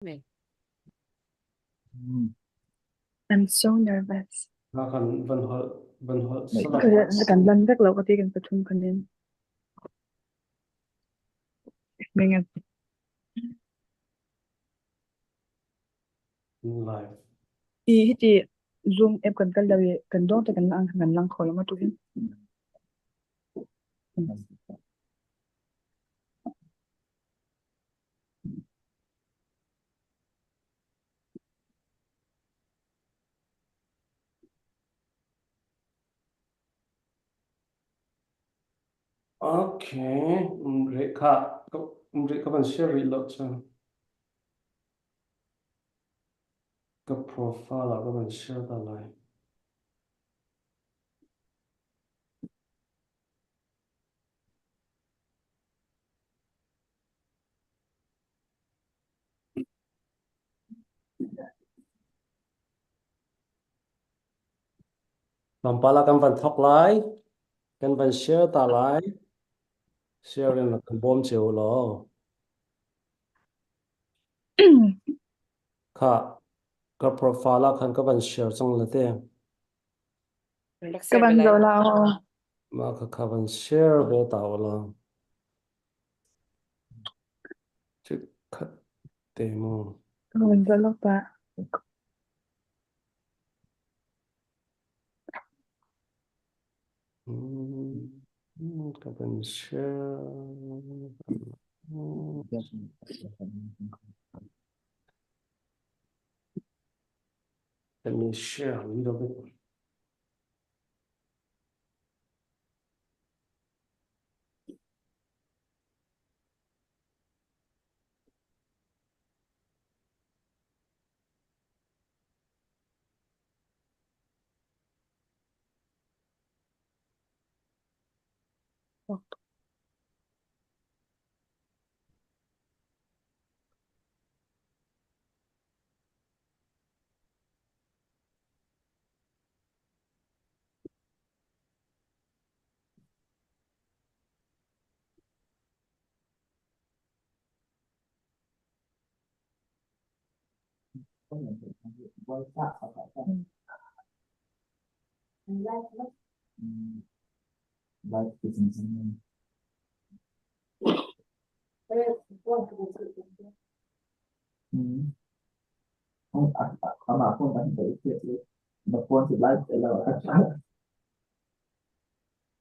Me. I'm so nervous. Kan van hol Kan lan vek lo kati kan pathum kanin. Mengat live. hiti Zoom app kan dawi kan dong te kan lang khol ma tu hin. Okay, Rekha, Rekha van share reload cha. Ka profile ka van share ta lai. Lampala kan van thok lai, kan van share ta lai. Share lên là kan bom chiều lo. Ka profile kan ka van share xong là thế. Ka ban zo la Mà ka van share về tao lo. Chứ khát demo. ka ban zo lo pa. Ka van share. Let me share a little bit.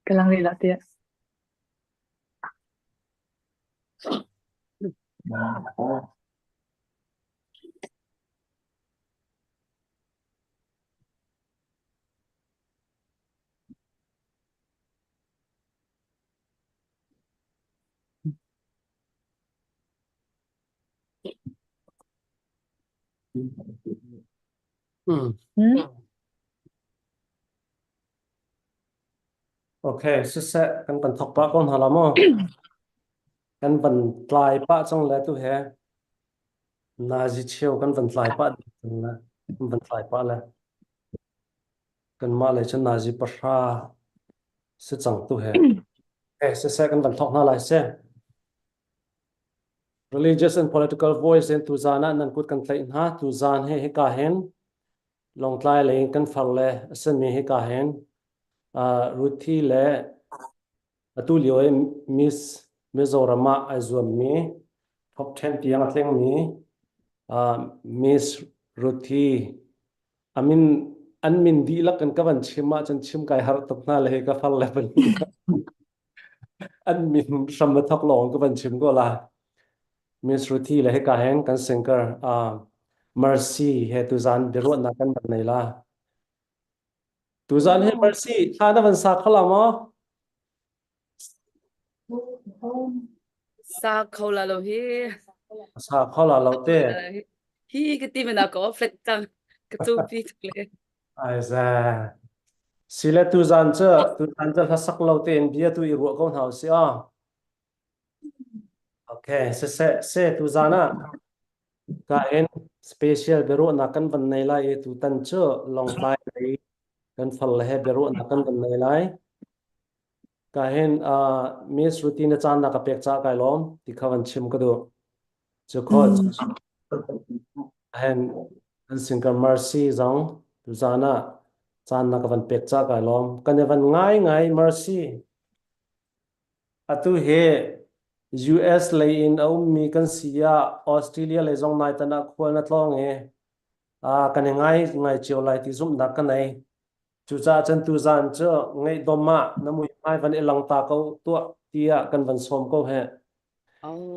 Ka lang ri la te. Okay, sẽ kan ban thok pa kon halamo. Kan ban tlai pa trong le tu he. Na ji chiu kan ban tlai pa na. Kan ban tlai pa le. Kan ma le chen na ji pa sha. Se chang tu he. Okay, sẽ kan ban thok na lai se. Religious and political voice in tuzana nan kut kan tlai ha tuzan he ka hen. Long tlai le kan phal le sen mi he ka hen. Ruthi le atulio Miss Mizorama azwami top 10 piang atleng mi Miss Ruthi amin an min di lak kan kawan chima chan chim kai har tok na le ka fal le ban an min sam na thok long kawan chim go la Miss Ruthi le he ka hen kan singer Mercy he tu zan biro na kan ban nei la tu zan he Mercy thana ban sa khala ma Sa khâu là lâu hi. sa khala lo te Hi cái tim mình đã có phật tăng cái tu pi le. ai za sile tu zan che ha sak lo te in bia tu i ro ko hau si a okay se tu zana ka en special bero na kan ban nei lai e tu tan che long tai nei kan phal he bero na kan ban nei lai ka hen miss routine chan na ka pek cha kai lom ti khawan chim ka do chu kho hen single mercy zong tu zana chan na ka van pek cha ka lom kan van ngai mercy atu he US lay in mi kan sia Australia le zong nai tana khwal na tlong e kan ngai chiu lai ti zum dak kan nei chu cha chen tu zan cho ngai doma na mu mai van elang ta ko to tia kan van som ko he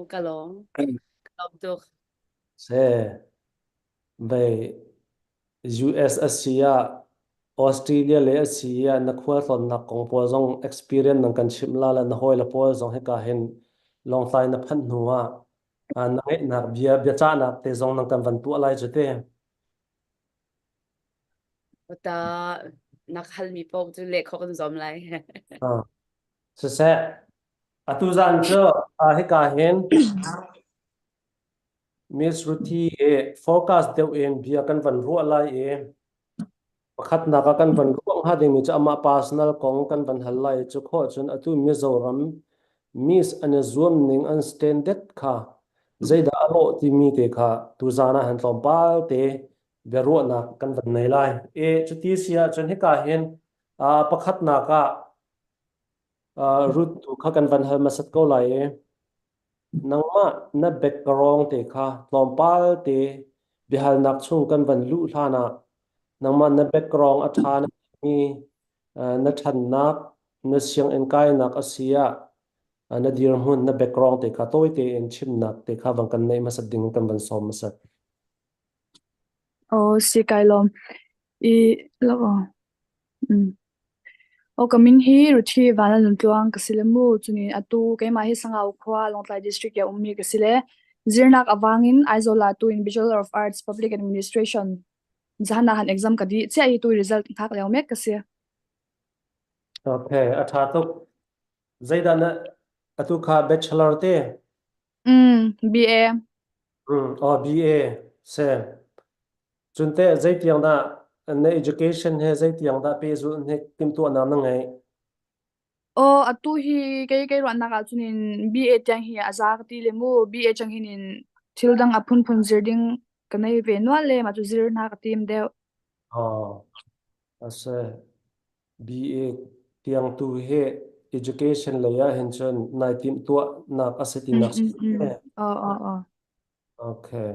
cái lon được se ve US Asia Australia le Asia na khwal thon na kong po zong experience nang kan shimla la na hoi la po zong he ka hen long sai na phan nuwa na ngai na bia bia cha na te zong nang kan van tu lai chute taนักฮัลมีพวกจุเล็กเขาก็จะจอมไร se se atu zan cho he ka hen Miss Ruthi e focus deu en bia kan van ru lai e pakhat na ka kan van ruang ha ding mi cha ama personal kong kan van hal lai chu kho chun atu Mizoram Miss an zoom ning an standard kha zaida alo ti mi te kha tu zana han tlom pal te beru na kan van nei lai e chu ti sia chun he ka hen pakhat na ka root tu kha kan van hal masat ko lai e nangma na background te kha tlom pal te bihal nak chung kan van lu thana nangma na background athana mi na than nak na siang en kai nak asia na dir hun na background te kha toy te en chim nak te kha bang kan nei masat ding kan ban som masat oh si kai lom I lo o kamin hi ruthi wana luntuang kasilemu chuni atu keima hi sangau khwa longtlai district ya ummi kasile zirnak awangin aizola tu in Bachelor of Arts Public Administration jahana han exam kadi chai tu result thak lew mek kasia okay atha tok zaida na atu kha bachelor te BA or BA se chunte zai tiang da na education he zai tiang da pe zu ne kim tu na na ngai o atu hi ke ran naka chunin BA chang hi azak ti lemu BA chang hinin thildang aphun phun zirding kanai ve no le ma chu zir na ka tim de ase BA tiang tu he education la ya hen chen nai tim tu na aseti na o okay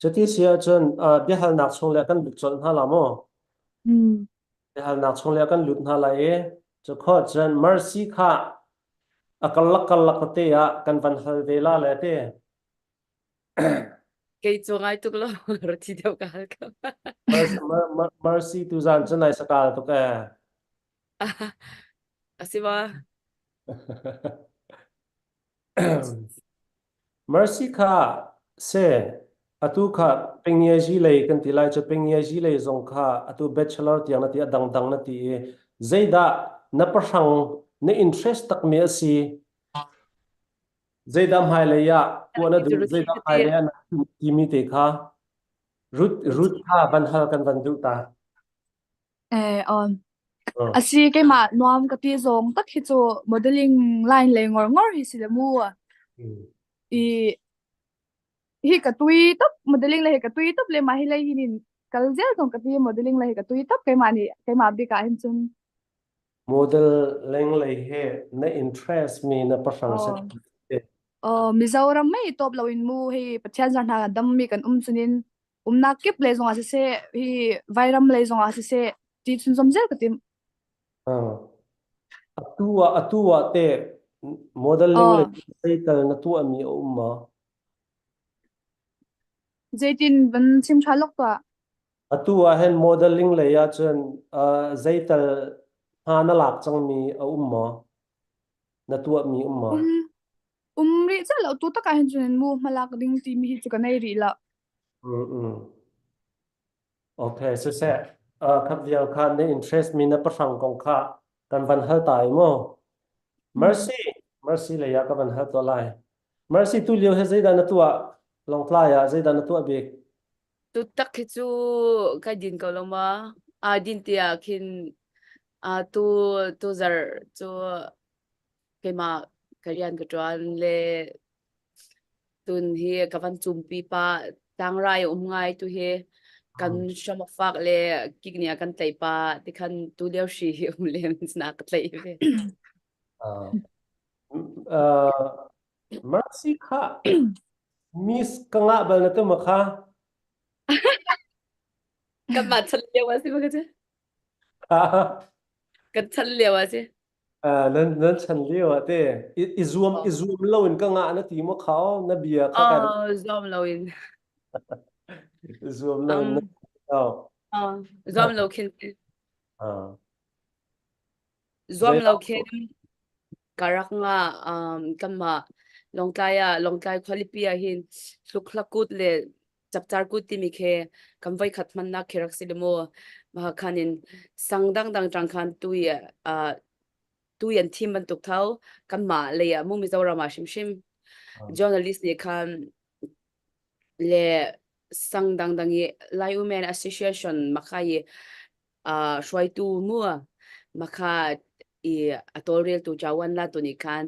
chati sia chen bihal nak chung le kan bik chon ha la mo bihal nak chung le kan lut na la e cho kho chen mercy kha akal lak te ya kan van hal ve la le te cái chỗ ngay tục lo rồi thì đâu cả mercy tu zan chen nai sakal to ka asi ba mercy kha se atu kha pengye ji lei kan ti lai cho pengye ji lei zong kha atu bachelor tiang na ti adang dang na ti e zaida na prasang na interest tak me si zaida hai le ya ko na du zaida hai le na ti mi te kha root kha ban hal kan van du ta asi ke ma nuam ka ti zong tak hi chu modeling line le ngor hi silemu hi ka tui top modeling le ka tui top le ma hi le hinin kalzel tong ka ti modeling le ka tui top ke ma ni ke ma bi ka hin chun model leng le he na interest me na prasang sa Mizoram mai top lawin mu hi pathian jan ha dam mi kan chunin na kip le zong ase se hi vairam le zong ase se ti chun som zel ka tim atua te modeling le sei tal na tu ami umma zaitin ban sim thalok ta atua hen modeling le ya chen zaital hana lak chang mi a umma na tu mi umma ri cha lo tu ta ka hin chun mu malak ding ti mi hi chu ka nei ri la okay so se khap vial khan ne interest mi na pasang kong kha kan van hal tai mo mercy le ya ka van hal to lai mercy tu liu he zaida na tua long tla ya zaida na tua bek tu tak hi chu cái din ko lo ma din tia khin tu tu zar chu cái mà cái rian cái chuan le tun hi kavan chumpi pa tangrai ngai tu he kan shama fak le kiknia kan tlai pa ti khan tu leo shi lem sna ka tlai ve Mercy kha Miss kanga bal na tu makha kan ma chal lewa si ba je kha kan chal lewa je nan chan liu ate izum lo in kanga na ti mo khao na bia kha ka zom loin zoom lo in um oh zom lo khin ah zom lo khin karak nga kan ma long tai khwalipia hin suklakut le chapchar kut ti mi khe kam vai khatman na kherak silmo ma khanin sangdang dang tang khan tu yan thim ban tuk thau kan ma le ya mu mi zawra ma shim shim journalist ni khan le sangdang dang ye lai women association makhai shwai tu mua makha I atorel tu jawan la tu ni khan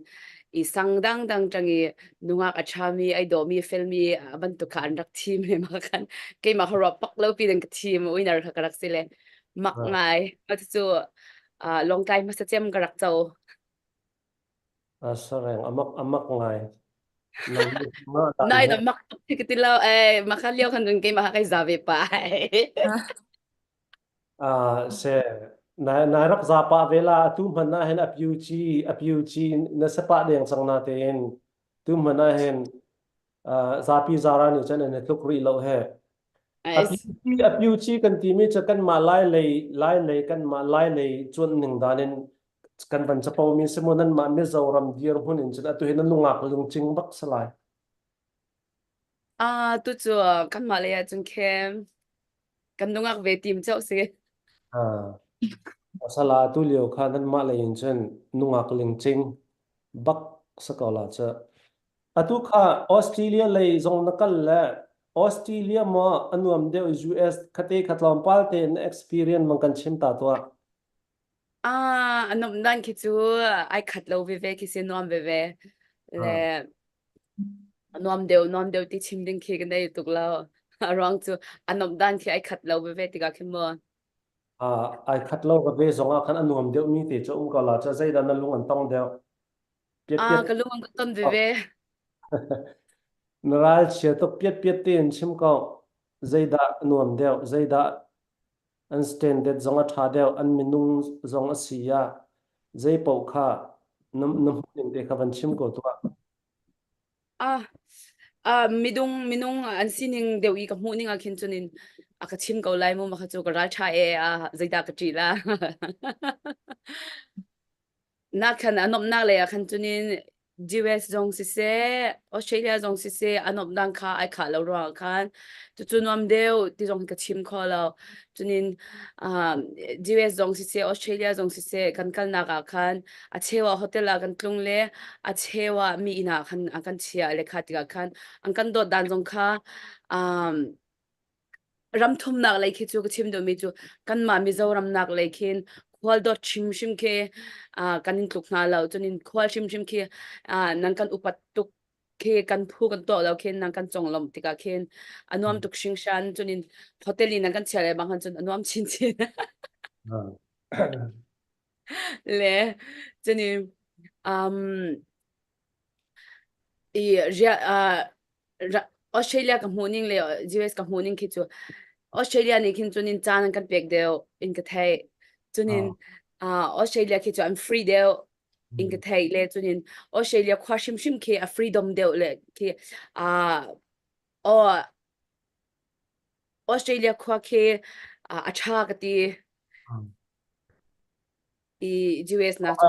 I sangdang dang changi nunga achami ai do mi filmi ban tu khan rak team me makhan ke ma horo pak lo pi dang team winner ka rak sile mak ngai at chu long time ma sa chem ka rak chau sareng amak ngai nang ma dan nai he da mak ti ti lo makhalio khan dun ke ma kai zabe pa se na rak za pa vela tu manna hen apiuchi na sa pa deng sang na ten tu manna hen za pi zara ni chan ne tuk ri lo he apiuchi kan ti mi cha kan ma lai kan ma lai lei chun ning danin kan ban cha pau mi se monan ma me zoram dir hun in chan atu hen lungak lung ching bak salai tu chu kan ma le ya chung kem kan dungak ve tim chau se sala tu liu kha nan ma lai in chan lungak ling ching bak sakola cha atu kha Australia lei zong nakal la Australia ma anuam de US khate khatlam palte experience man kan chim ta to anom dan ki chu ai khat lo ve ki se nom ve le nom deu ti chim ding ki gan dei tuk lo arong chu anom dan ki ai khat lo ve ti ga ki mo ai khatlo ka be zonga khan anuam de mi te chom ka la cha zai dan lung an tong de piet piet ka lu ang ton ve naral che to piet piet te in chim ko zai da anuam de zai da unstandard zonga tha de an minung zonga sia zai pau kha nam ning te khavan chim ko to ah minung an sining deu I ka mu ning a khin chunin a ka chim ko lai mo ma kha chu ka ra tha zaida ka chi la na khan anom na le a khan chunin US zong si se Australia zong si se anom dang kha ai kha lo ro khan chu nom deu ti zong ka chim kho lo chunin US zong si se Australia zong si se kan kal na ka khan a chewa hotel a kan tlung le a chewa mi ina khan a kan chia le kha ti ka khan an kan do dan zong kha ram thum nak lai khi chu ka chim do mi chu kan ma mi zo ram nak lai khin khwal dot chim shim ke kan in tluk na lo chunin khwal shim shim ke nan kan upat tuk ke kan phu kan to lo khin nan kan chong lom tika khin anuam tuk shing shan chunin hotel in nan kan chale bang han chun anuam chin chin le chunin I Australia ka morning le US ka morning khi chu Australia ni khin chunin chan kan pek deu in ka thai chunin Australia khi chu I'm free deu in ka thai le chunin Australia khwa shim shim khi a freedom deu le khi o Australia khwa khi a tha ka ti I US na chu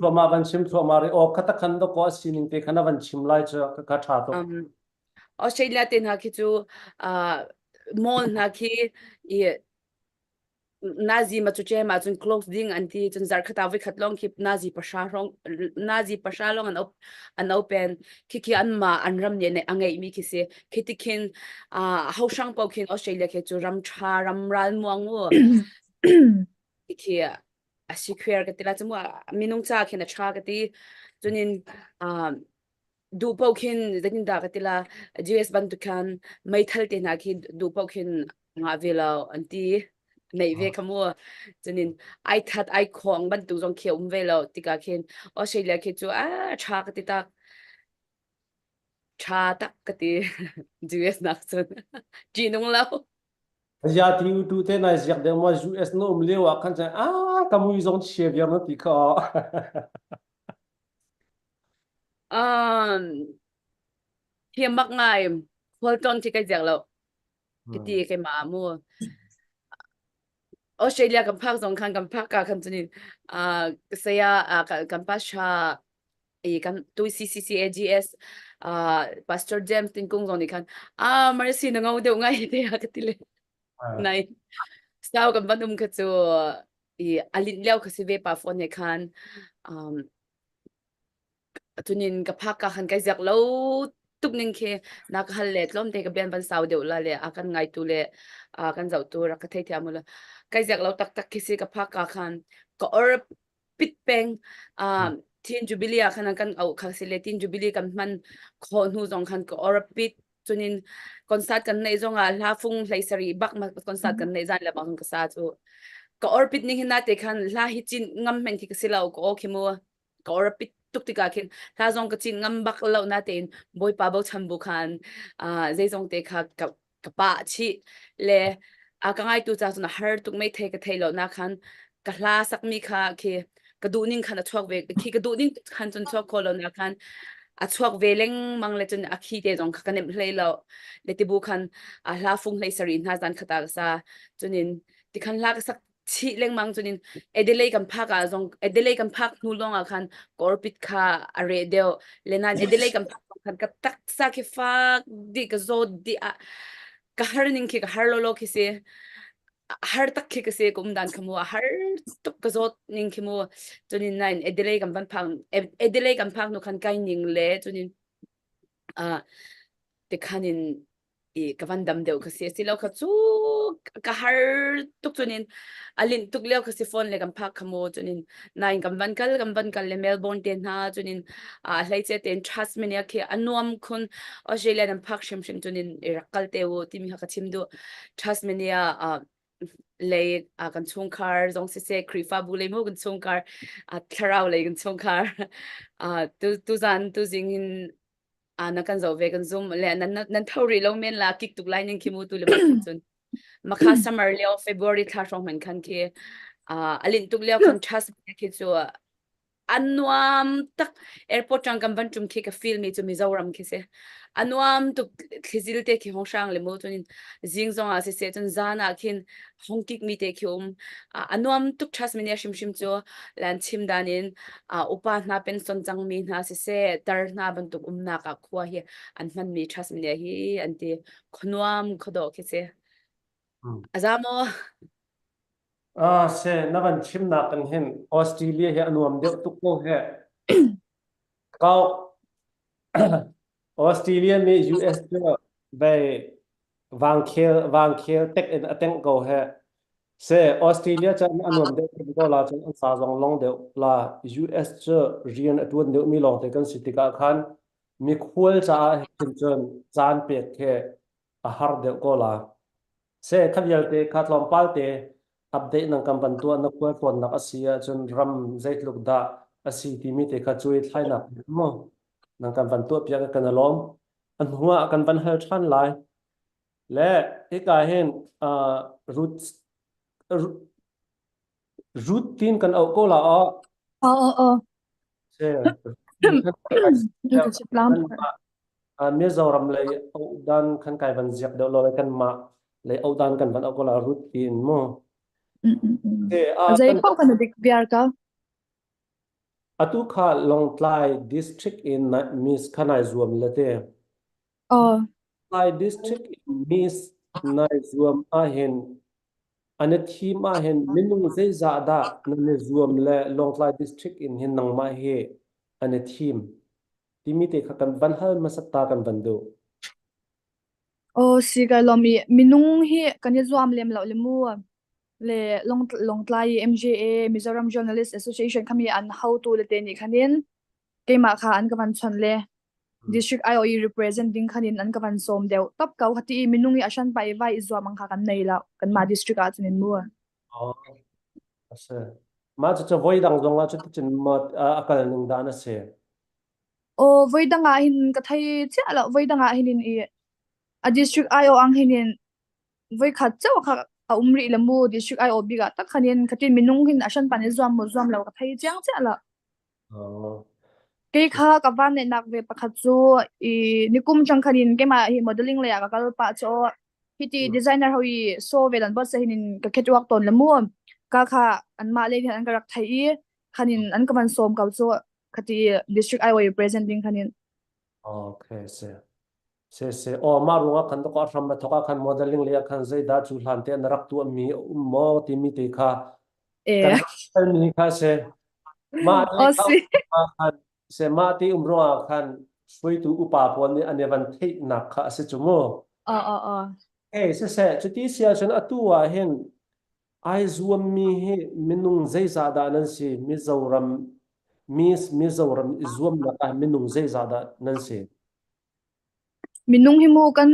mo van chim thoma ri o khata khan do ko sining te khana van chim lai cha ka tha to Australia ten ha khi chu mall na khi I Nazi ma chu che ma chun clothing anti chun zar khata vi khatlong khip Nazi pasha long an open ki an ma an ram ne angai mi ki se khitikin ho shang pau khin Australia ke chu ram tha ram ral muang wo ki a secure ka tila chu minung cha khin a tha ka ti chunin ดูเป้าขินจะกินดากติลา GS บันทุกันไม่ทัลเตนักฮิดูเป้าขินงาเวลาอันที่ในเวคมัวจะนินไอทัดไอของบันทุจงเขียวเวลาติกาขินออสเตรเลียคิดจูชากติตาชาตักกติ GS นักสุนจีนงแล้ว ya ti u tu te na ziak de mo US no lewa kan cha kamu zong che bia no ti kha เพียงมักง่ายพอจนที่ใกล้จากเรากิตีใกล้มามัวออสเตรเลียกับภาคสองคันกับภาคกาคันจะนี่เสียกับภาษาอีกันตุย CCCAGS Pastor James ติงกุงตรงนี้คันมาเลเซียนงเอาเดี๋ยวง่ายเดียกันทีเลยในสาวกับบ้านดุมก็จะอลินเลี้ยวก็สิเวปาฟอนในคันทุนินกับภาคกาคันไกจากเราตุกนึงเคนักฮัลเลตล้มเตกับเบียนบันสาวเดียวละเลยอากันไงตัวเลยกันเจ้าตัวรักเทียมละไกจากเราตักคิดกับภาคกาคันก็อร์ปิดเป็งทีนจูบิลีคันกันเอาคักสิเลทีนจูบิลีกันมันคนหูจงคันก็อร์ปิดทุนินคอนเสิร์ตกันในจงลาฟุงไลสรีบักมาคอนเสิร์ตกันในจานละบางก็ซาจูก็อร์ปิดนี่เห็นนาเตคันลาฮิจินงำเมนที่กสิเราก็โอเคมัวก็อร์ปิดตุกติกาคินถ้าจงกจินงำบักเรานาเตนบอยปาเบลชัมบุคันใจจงเตคักับปะชิเลกังไอตัวจ้าสุนฮาร์ตุกไม่เทกเทเรานาคันกะลาสักมีค่ะเคกระดูนิ่งคันชวกเวคีกระดูนิ่งคันจนชวกโคเรานาคันชวกเวเลงมังเลจนคีเตจงคันเนมเลยเราเลติบุคันลาฟุงเลยสรินฮาจันขตาซาจนินติคันลากสักชีเล็งมังจนินเอเดเลยกันพักจงเอเดเลยกันพักนูลงคันกอร์ปิดค่ะอะไรเดียวเลนันเอเดเลยกันพักคันกตักสักฟักดิกโซดิกะฮาร์นิงคิกะฮาร์โลโลคิเซฮาร์ตักคิกเซกุมดันขมัวฮาร์ตุกกโซนิงขมัวจนินนั่นเอเดเลยกันพักเอเดเลยกันพักนูคันไกนิงเลจนินติคันินกับวันดำเดียวก็เสียสิแล้วก็จูกะฮาร์ตุกจนินอลินตุกเลี้ยวก็สิฟอนเลยกันพักขโมจนินนายกันบันกัลเลยเมลเบิร์นเทนฮาจนินไลเจเทนทรัสเมเนียเคอันนวมคุณออสเตรเลียนันพักชิมจนินรักกัลเตวที่มีฮักชิมดูทรัสเมเนียเลยกันชงคาร์จงเซครีฟาบุเลยมูกันชงคาร์ทราวเลยกันชงคาร์ตุจันตุจิงนักการจะเวกันซุ่มเลยนั้นเท่าไรเราเมนละกิกตุกไลน์นึงคิมูตุเลยบักจนมาค่าซัมเมอร์เลี้ยวเฟบรุรีท่าช่องเหมือนกันคืออลินตุกเลี้ยวคันชัสคิดชัวอันนวมตักแอร์พอร์ตจังกันบันจุมคิกฟิลมีจุมิจาวรัมคิเซอันนวมตุกคิซิลเตคิฮงช่างเลยมูตุนินจิงซงอาศิเซจนจานาคินฮงกิกมีเตคิมอันนวมตุกชัสมิเนียชิมจัวแลนชิมดานินอุปาหน้าเป็นสนจังมีนาศิเซตร์หน้าบันตุกนักขวาเฮียอันมันมีชัสมิเนียฮีอันที่ขนวมขดอคิเซอาจารย์โมเซนักันชิมนักกันเห็นออสเตรเลียเฮอันวมเดียวตุกโกเฮเขา ออสเตรเลียมี US เจอไปวางเคียวเต็กเอ็นอเต็งโกเฮเซออสเตรเลียจะอันวมเดียวก็ลาจนอันซาจงลงเดียวลา US เจอเรียนตัวเดียวมีลงเต็กันสิติกาคันมีควลจะเห็นจนจานเปียกแค่อาหารเดียวก็ลาเซขับยัลเตขัดลมปัลเตอัปเดตนังกำบันตัวนักควลฝนนักอาเซียจนรำใจลุกดาอาศัยที่มีเตขัดช่วยไทยนักมั้งนังกำบันตัวเปียกกันล้อมอันหัวกันบันเฮลชันไลและอีกาเห็นรูทรูทีนกันเอาก็ละเช่ดูกับชิปล้ำเมื่อเรารำเลยเอาด้านขันไก่บันเจียบเดี๋ยวเราเลยกันมาเลยเอาด้านกันบันเอาก็ละรูทีนมั้งใจป้องกันดิกเบียร์ก็ตุข้าลงไลดิสทริกอินมิสขนายรวมเลยเต้ไลดิสทริกอินมิสนายรวมเห็นอันนี้ทีมเห็นมินุงใจจ่าดานั่นเนี่ยรวมเลยลงไลดิสทริกอินเห็นนังมาเฮอันนี้ทีมที่มีแต่กันบันเฮลมาสตากันบันดูสิกาลมีมินุงเฮกันยัดรวมเลี้ยมเหล่าเลมัวle long tlai MJA Mizoram Journalist Association khami an how to le te ni khanin keima kha an kaman chon le district IOE representing khanin an kavan som deu top kau khati minungi ashan pai vai izwa mang kha kan nei la kan ma district a chunin mu oh ase ma chu voi dang dong a chu chin ma akal ning da na se o voidanga hin ka thai che ala voidanga hinin I a district IO ang hinin voi khat chaw kha a umri lamu district IO biga tak khanin khatin minung hin ashan pan izwam mo zwam lo ka thai chang che ala oh ke kha ka van ne nak ve pakhat chu I nikum chang khanin ke ma hi modeling le ka kal pa cho hiti designer hoi so velan ba se hinin ka khetwak ton lamu ka kha an ma le an ka rak thai khanin an ka man som ka chu khati district IO representing khanin okay se oh ma runga kan to ko ram ma thoka kan modeling le kan zai da chu hlan te narak tu mi mo ti mi te kha kan mi kha se ma le o kha si kan se ma ti umro kan sui tu upa pon ni anevan thei nak kha se chumo se chu ti sia chen atua hen ai zuam mi he minung zai za da nan si mizoram zuam na ka minung zai za da nan si minung himu kan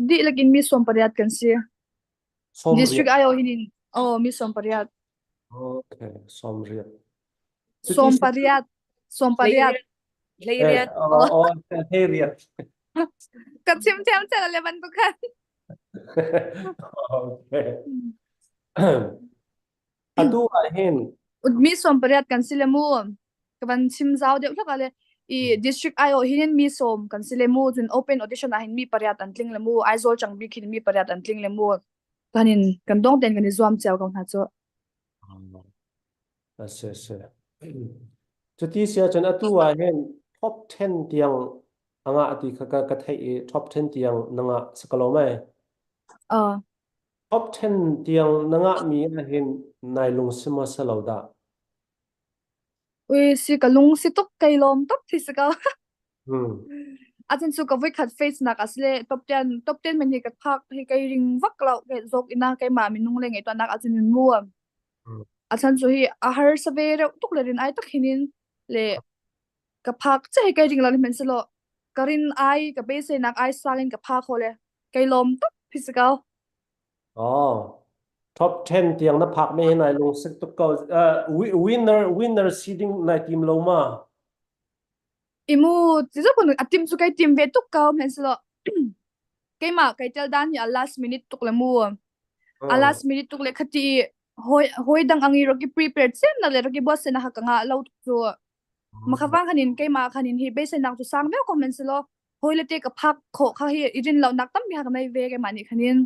di lagin mi som pariat kan si somria district IO hinin mi som pariat okay somria som pariat Leiriat heriat kan sim tem cha levan tu kan okay atu hen mi som pariat kan silemu kaban sim zau de thakale I district IO hinin mi som kan silemu jun open audition ahin mi pariat an tling lemu aizol chang bi khin mi pariat an tling lemu kanin kan dong ten kan zuam chaw kan ha cho se chuti sia chan atu hen top 10 tiang anga ati ka thai top 10 tiang nanga sakalomai top 10 tiang nanga mi hen nailung sima salauda ui si kalung si tok kailom tok physical ajan su ka voi khat face nak asle top 10 men hi ka thak hi kai ring vak lo ke zok ina kai ma minung le ngai to nak ajin mu ajan su hi a har savere tuk lerin ai tak hinin le ka phak che hi kai ring lan men selo karin ai ka be se nak ai salin ka phak hole kailom tok physical top 10 tiang na phak me nai lung sik to ko winner seeding na team loma imu tizo kun atim su kai team ve tuk ka men selo kai ma kai tel dan ya last minute tuk le mu last minute tuk le khati hoi dang angi roki prepared sen na le roki boss na hakanga lo chu makhawang khanin kai ma khanin hi be sen nak chu sang be comment selo hoi le te ka phak kho kha hi irin lo nak tam bi ha mai ve ke mani khanin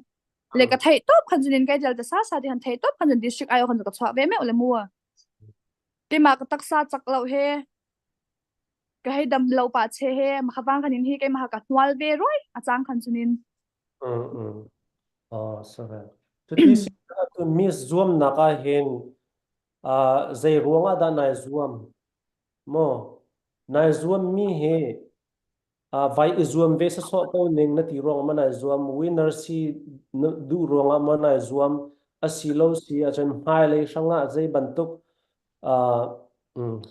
le ka thai top khanjin kai jal ta sa di han thai top khanjin district ayo khan ka chwa ve me ole mu kai ma ka taksa chak lo he ka hai dam lo pa che he makhawang khanin hi kai ma ka nwal ve roi achang khanjunin sorry chuti sia tu miss zoom na ka hen zai ruanga da nai zoom mo nai zoom mi he vai zoom ve sa so ko ning na ti rong ma nai zoom winner si du ronga ma nai zoom asilo si achen hai le sanga zai bantuk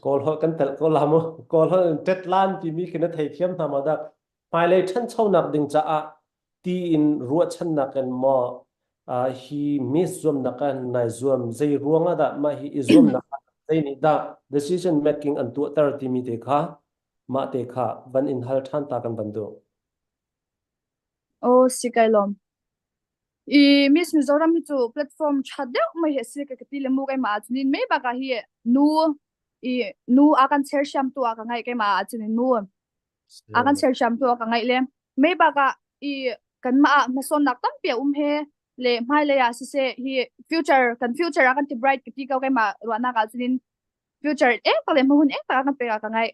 kol ho kan tel ko lamo kol ho tetlan ti mi kina thai thiam thamada hai le than chau nak ding cha a ti in ruwa chan na kan mo hi miss zoom na kan nai zoom zai ruanga da ma hi zoom na zai ni da decision making an tu tar ti mi te kha ma te kha ban in hal than ta kan bandu sikailom I miss mizoram hi chu platform chhade mai he si ka ti le mu kai ma chunin me ba ka hi nu akan share sham tu aka ngai kai ma chunin nu akan share sham tu aka ngai le me ba ka kan ma son nak tam pe he le mai le ya se hi future akan ti bright ti ka kai ma ro na ka chunin future ta le mu hun ta kan pe ka ngai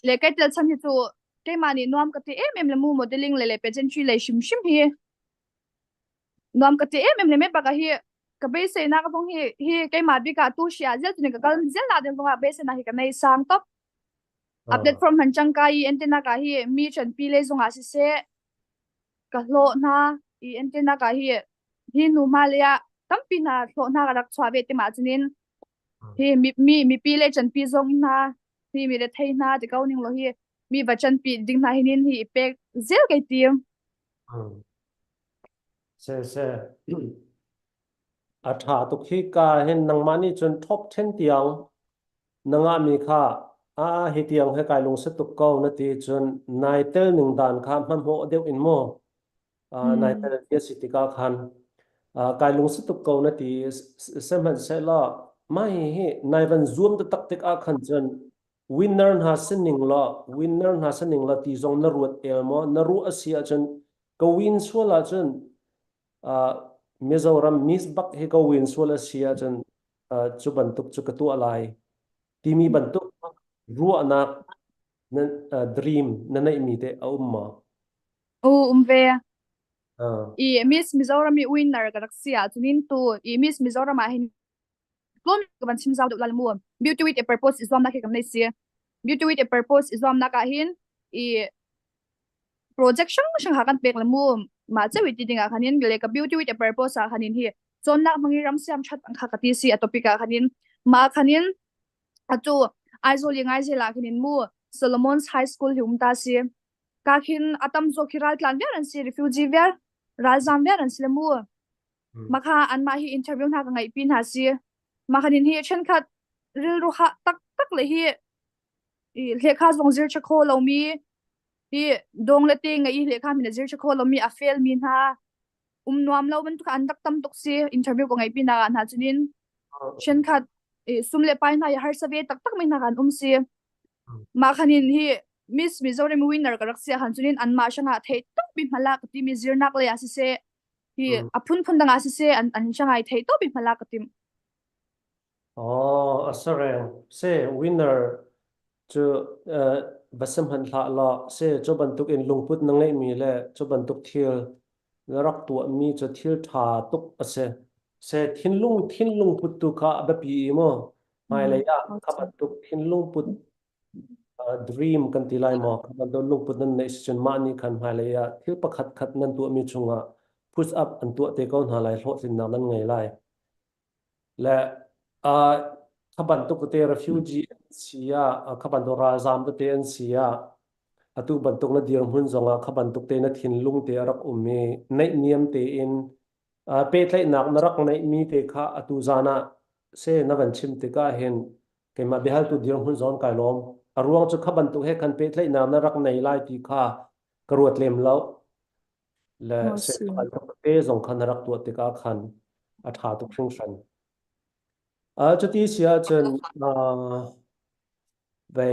le kai tel chan hi chu kai ma ni nuam ka ti le mu modeling le pageantry le shim hi nuam ka ti le me ba ka hi ka be se na ka thong hi kai ma bi ka tu sha zel tu ne ka kal zel na den ka be se na hi ka nei sang top update from han chang ka I antenna ka hi mi chan pi le zonga se ka lo na I antenna ka hi nu ma le ya tam pi na lo na ka rak chwa be te ma chunin hi mi pi le chan pi zong na hi mi le thai na de ka ning lo hi mi vachan pi ding na hinin hi pek zel kai tim se a tha tu khi ka hen nang mani chun top 10 tiang nanga mi kha a hi tiang he kai lung se tu ko na ti chun nai tel ning dan kha man ho deu in mo nai tel ye city ka khan kai lung se tu ko na ti se man se la mai hi nai van zoom ta tak tek a khan chun winner na sining la ti zong na ruat el mo na ru asia chun ko win swala chun Mizoram Miss Bak he ko win swala sia chun chu bantuk chu ka tu alai timi bantuk ruwa na dream na na imite a umma o umve ah i Miss Mizoram mi winner ka raksia chunin tu i Miss Mizoram a hin plom ban sim zaw dal mu beauty with a purpose is one na ke kam nei sia beauty with a purpose is one na ka hin i project shang hakan pek la mu ma che wi ti dinga khanin le ka beauty with a purpose a khanin hi chon nak mangi ram siam that ang kha ka ti si atopika khanin ma khanin atu aizoling ai je la khanin mu Solomon's High School hum ta si ka khin atam zo khiral tlan ver an si refugee ver ralzam ver an si mu makha an ma hi interview na ka ngai pin ha si ma khanin hi chen khat ril ru ha tak tak le hi i le kha zong zir chakho lo mi hi dong le te ngai le kha min zir chakho lo mi a fail min ha nuam lo ban tu an dak tam tok si interview ko ngai pin na na chunin chen khat sumle pai na har save tak tak mai na kan si ma khanin hi Miss Mizoram winner ka raksia han chunin an ma shanga thei to bi mala ka ti mi zirnak le asi se hi apun phun danga asi se an shangai thei to bi mala ka tim oh asare se winner chu basam han hla la se chu bantuk in lungput na ngai mi le chu bantuk thil rak tu mi chu thil tha tuk ase se thinlung put tu kha ba pi mo mai le ya kha bantuk thinlung put dream kan tilai mo kan do lung put nan nei chen ma ni khan hai le ya thil pakhat khat nan tu mi chunga push up an tu te ko na lai hlo sin na nan ngai lai le a khaban tu te refugee sia khaban do razam te an sia atu bantuk na dir hun zonga khaban tuk te na thin lung te rak umme nei niam te in pe thlai nak narak nei mi te kha atu zana se na van chim te ka hen ke ma behal tu dir hun zon kai lom aruang chu khaban tuk he kan pe thlai nak narak nei lai ti kha karuat lem lo le se khan te zong khan rak tu te ka khan a tha tu khring san chu ti sia chen ve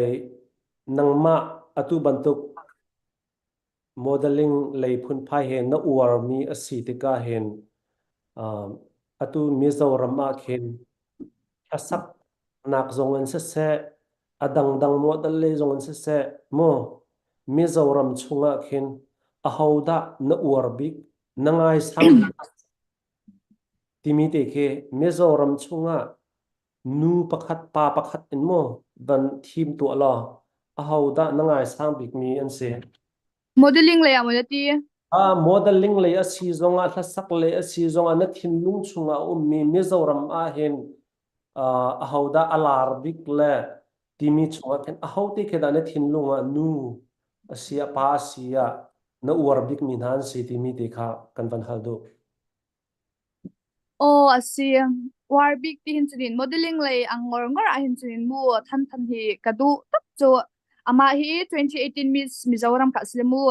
nangma atu bantuk modeling lei phun phai hen na uar mi asi te ka hen atu Mizoram a khen asak nak zong an se adang dang model le zong an se mo Mizoram chunga khen a hauda na uar bik nangai sang bik timi te ke Mizoram chunga nu pakhat pa pakhat in mo dan thim tu ala a hauda nangai sang bik mi an se modeling le amolati modeling le a si zonga thlasak le a si zonga na thinlung chunga mi Mizoram a hen a hauda alar bik le timi chunga ken a hauti kheda na thinlunga nu asia pa asia na uar bik min han si timi te kha kan van hal do o asi war big ti hin chunin modeling le angor ngor a hin chunin mu than than hi kadu tak chu ama hi 2018 Miss Mizoram ka silemu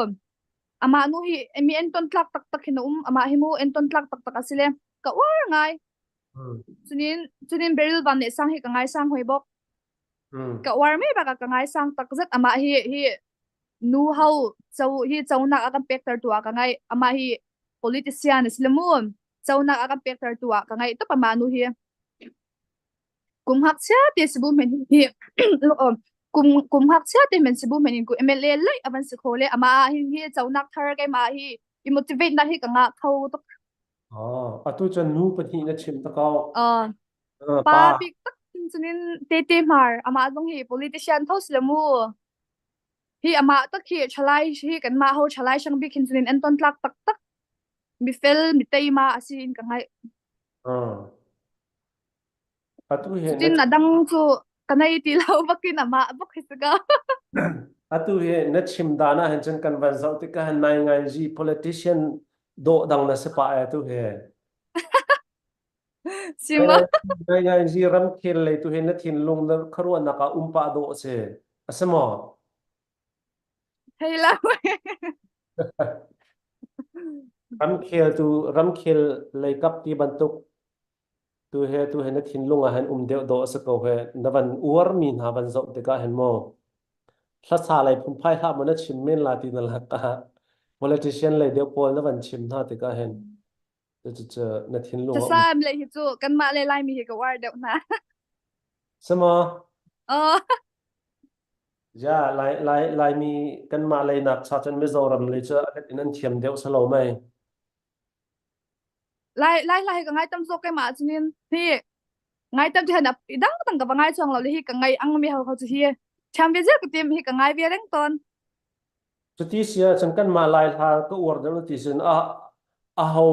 ama nu hi mi enton tlak tak tak hin ama hi mu enton tlak tak tak asile ka war ngai chunin beril van ne sang hi ka ngai sang hoi bok ka war me ba ka ngai sang tak zat ama hi nu hau chau hi chauna akan pektar tu ka ngai ama hi politician islemu chauna akan pektar tu ka ngai to pamanu hi kum hak sia te sibu men hi kum hak sia te men sibu men ku MLA lai avan se khole ama hi chaunak thar kai ma hi i motivate na hi ka nga khau to atu chan nu pathi na chim ta kaw pa pa big tak chunin te mar ama dong hi politician thos lemu hi ama tak hi chalai hi kan ma ho chalai sang big hin chunin enton tlak tak tak mi fel mi teima asin ka ngai atu he na chutin adang chu kanai ti lau bakin ama bak hisga atu he na chimdana han chen kan van zau te ka han nai ngai ji politician do dang na se pa atu he Sima ngai ngai ji ram khel le tu he na thin lung na kharwa na ka umpa do se asamo hay là ram khel le kap ti bantuk tu he na thin lung a han deu do se ko he na van uar min ha van zau te ka han mo thla sa lai phum phai ha mo na chim men la ti na la ka politician le deu pol na van chim na te ka hen chu na thin lungจะทราบเลยที่จูกันมาเลยไล่มีเหตุการณ์เดี๋ยวนะ Sama เออ ja lai mi kan ma lai nak sa chen Mizoram le cha in an thiam deuh salo mai ไล่ก็ไงตั้มโซกไอหมาจนินที่ไงตั้มที่หันดังตั้งกับไงช่วงเราเลยที่กังไงอังมีเขาจะที่แชมเปี้ยนส์ก็เตรียมที่กังไงเวียร์เร่งตอน chu ti sia chen kan ma lai tha ko ur deuh ti sin a ho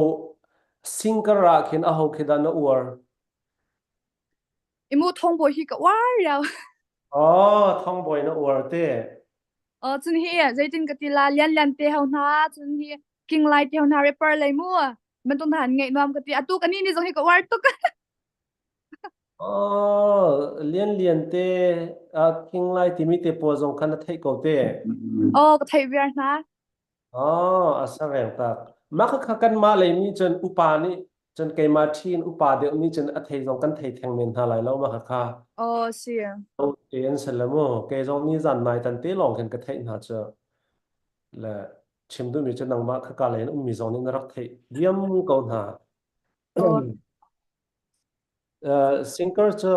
singkara khin a ho khidan na ur อีมูทงบัวที่ก็ว้าแล้ว oh thong boy na ur te จนที่ใจจริงก็ตีลาเลียนเตียวนาจนที่กิงไลเตียวนาเรปเปอร์เลยมั่วมันต้องทานไงนวมก็ตีอะตุกันนี่จงที่ก็ว้าตุก oh lian te a king lai ti mi te po jong khan thai ko te ก็ไทยเวียร์นะ oh asa reng tak ma kha kan ma lai mi chen upa ni chen ke ma thin upa de mi chen a thei jong kan thei theng men ha lai lo ma kha 是啊 Tiyan salamo ke jong ni zan mai tan te long khen ka thai na cha la chimdu mi cha nang ma kha ka len mi zong ni na rak thai diam ko na 哦 sinker cha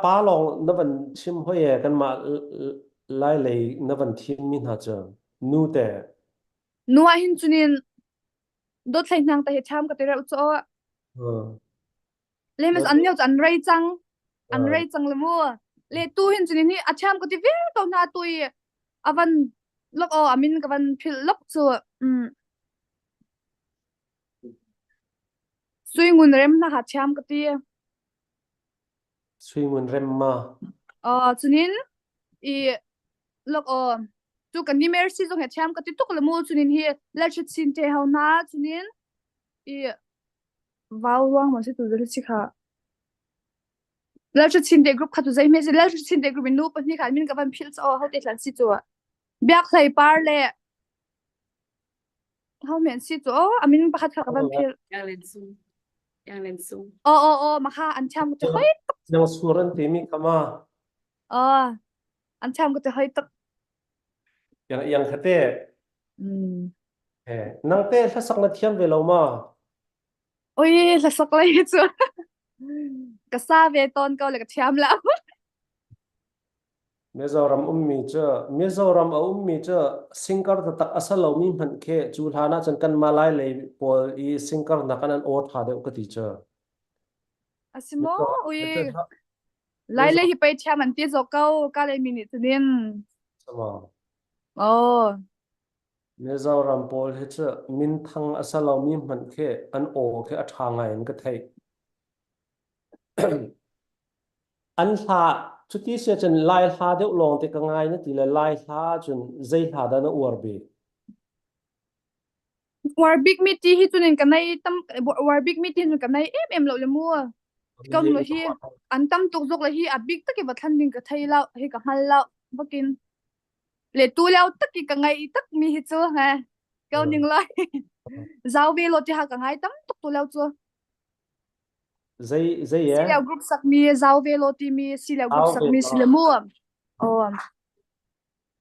pa long na van chim hoye kan ma lai le na van thim mi na cha nu te นัวหินจุนินโดดใส่นางแต่เหตุชามก็ตีเราจ้อ เลยมันอันเดียวจะอันไรจังเลยมั่วเลยตู้หินจุนินนี่อาชามก็ตีเวียร์ตัวหน้าตุยอวันล็อกอามินกับวันพิลล็อกจัวสวยงุนเร็มนะหาชามก็ตี swing mun rem ma จุนินอีล็อกจูกันนี่เมอร์ซี่จงเหตุชามก็ตีตุกเลยมั่วจุนินเฮียแล้วชุดสินเทเอาหน้าจุนินอีว้าวว่างมันสิตัวเดือดสิค่ะแล้วชุดสินเด็กกรุ๊ปขัดตัวใจไม่ใช่แล้วชุดสินเด็กกรุ๊ปเป็นนูปนี่ค่ะมินกับวันพิลส์เขาเด็กหลังสิจัวเบียกใส่ปาร์เลยเขาเหมือนสิจัวอามินประคัดกับวันพิล yang len sung มาค่ะอันชามก็จะเฮ้ย yang suran te mi kama อันชามก็จะเฮ้ยตัก yang khate อืม nang te sa sak na thiam ve lo ma โอ้ยละสักเลยจัวก็ซาเวตอนเก่าเลยก็ชามแล้ว Mizoram ummi cha singkar ta tak asal lo mi man khe chulhana chan kan malai le pol I singkar na kanan o tha de ka ti cha อาซิโมอุ้ยไล่เลยที่ไปชามอันที่จเก่าก็เลยมินิตัวนี้ sama โอ้ Mizoram pol he cha min thang asal lo mi man khe an o khe a tha ngai an ka thai an tha chuti se chan lai tha de long te ka ngai na ti le lai tha chun zai tha da na ur be วาร์บิกมิตีที่ตัวนี้กันในตั้มวาร์บิกมิตีตัวกันในเอ็มเราเลยมัวก็เลยที่อันตั้มตุกจกเลยที่อับบิกตะกี้บัดทันดิงกับไทยเราให้กับฮันเราบักินเลยตัวเราตะกี้กันไงตักมีฮิตซัวไงก็นิ่งเลยเจ้าเวลที่หากันไงตั้มตุกตัวเราจัว zai สี ye เหลวกรุ๊ปสักมีเจ้าเวลที่มีสีเหลวกรุ๊ปสักมีสีเหลวมัวโอ้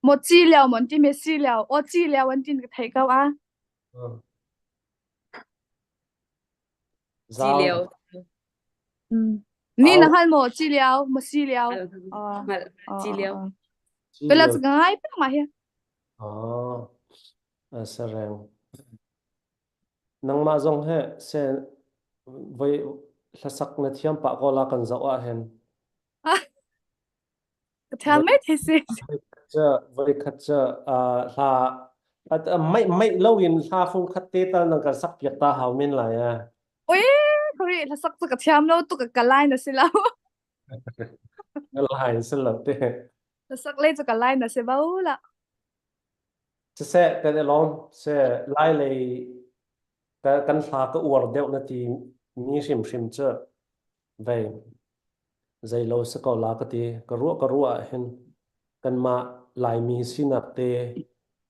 หมดสีเหลวหมดที่มีสีเหลวโอ้สีเหลววันที่กับไทยเขาอ่ะ ji liao นี่นะฮัลโหมดสีเหลวหมดสีเหลว mal ji liao เวลาจะง่ายเป็นมาเฮีย sarang nang ma zong he se voi hlasak na thiam pa ko la kan zawa hen ก็ทำไม่ทีสิ cha voi khat cha hla at mai lowin hla phung khat te tal nang ka sak piak ta haw min la ya โอ้ยเขาเรียกสักตัวกับทำแล้วตัวกับกระไลนะสิแล้ว la hai sel lo te nó sắc lên cho cả line là sẽ bao là sẽ cái long sẽ lại lấy cái căn phá cái uổng đeo nó thì mi sim sim chưa vậy dây lâu sẽ có lá cái rùa hen căn mà lại mi xin nạp tê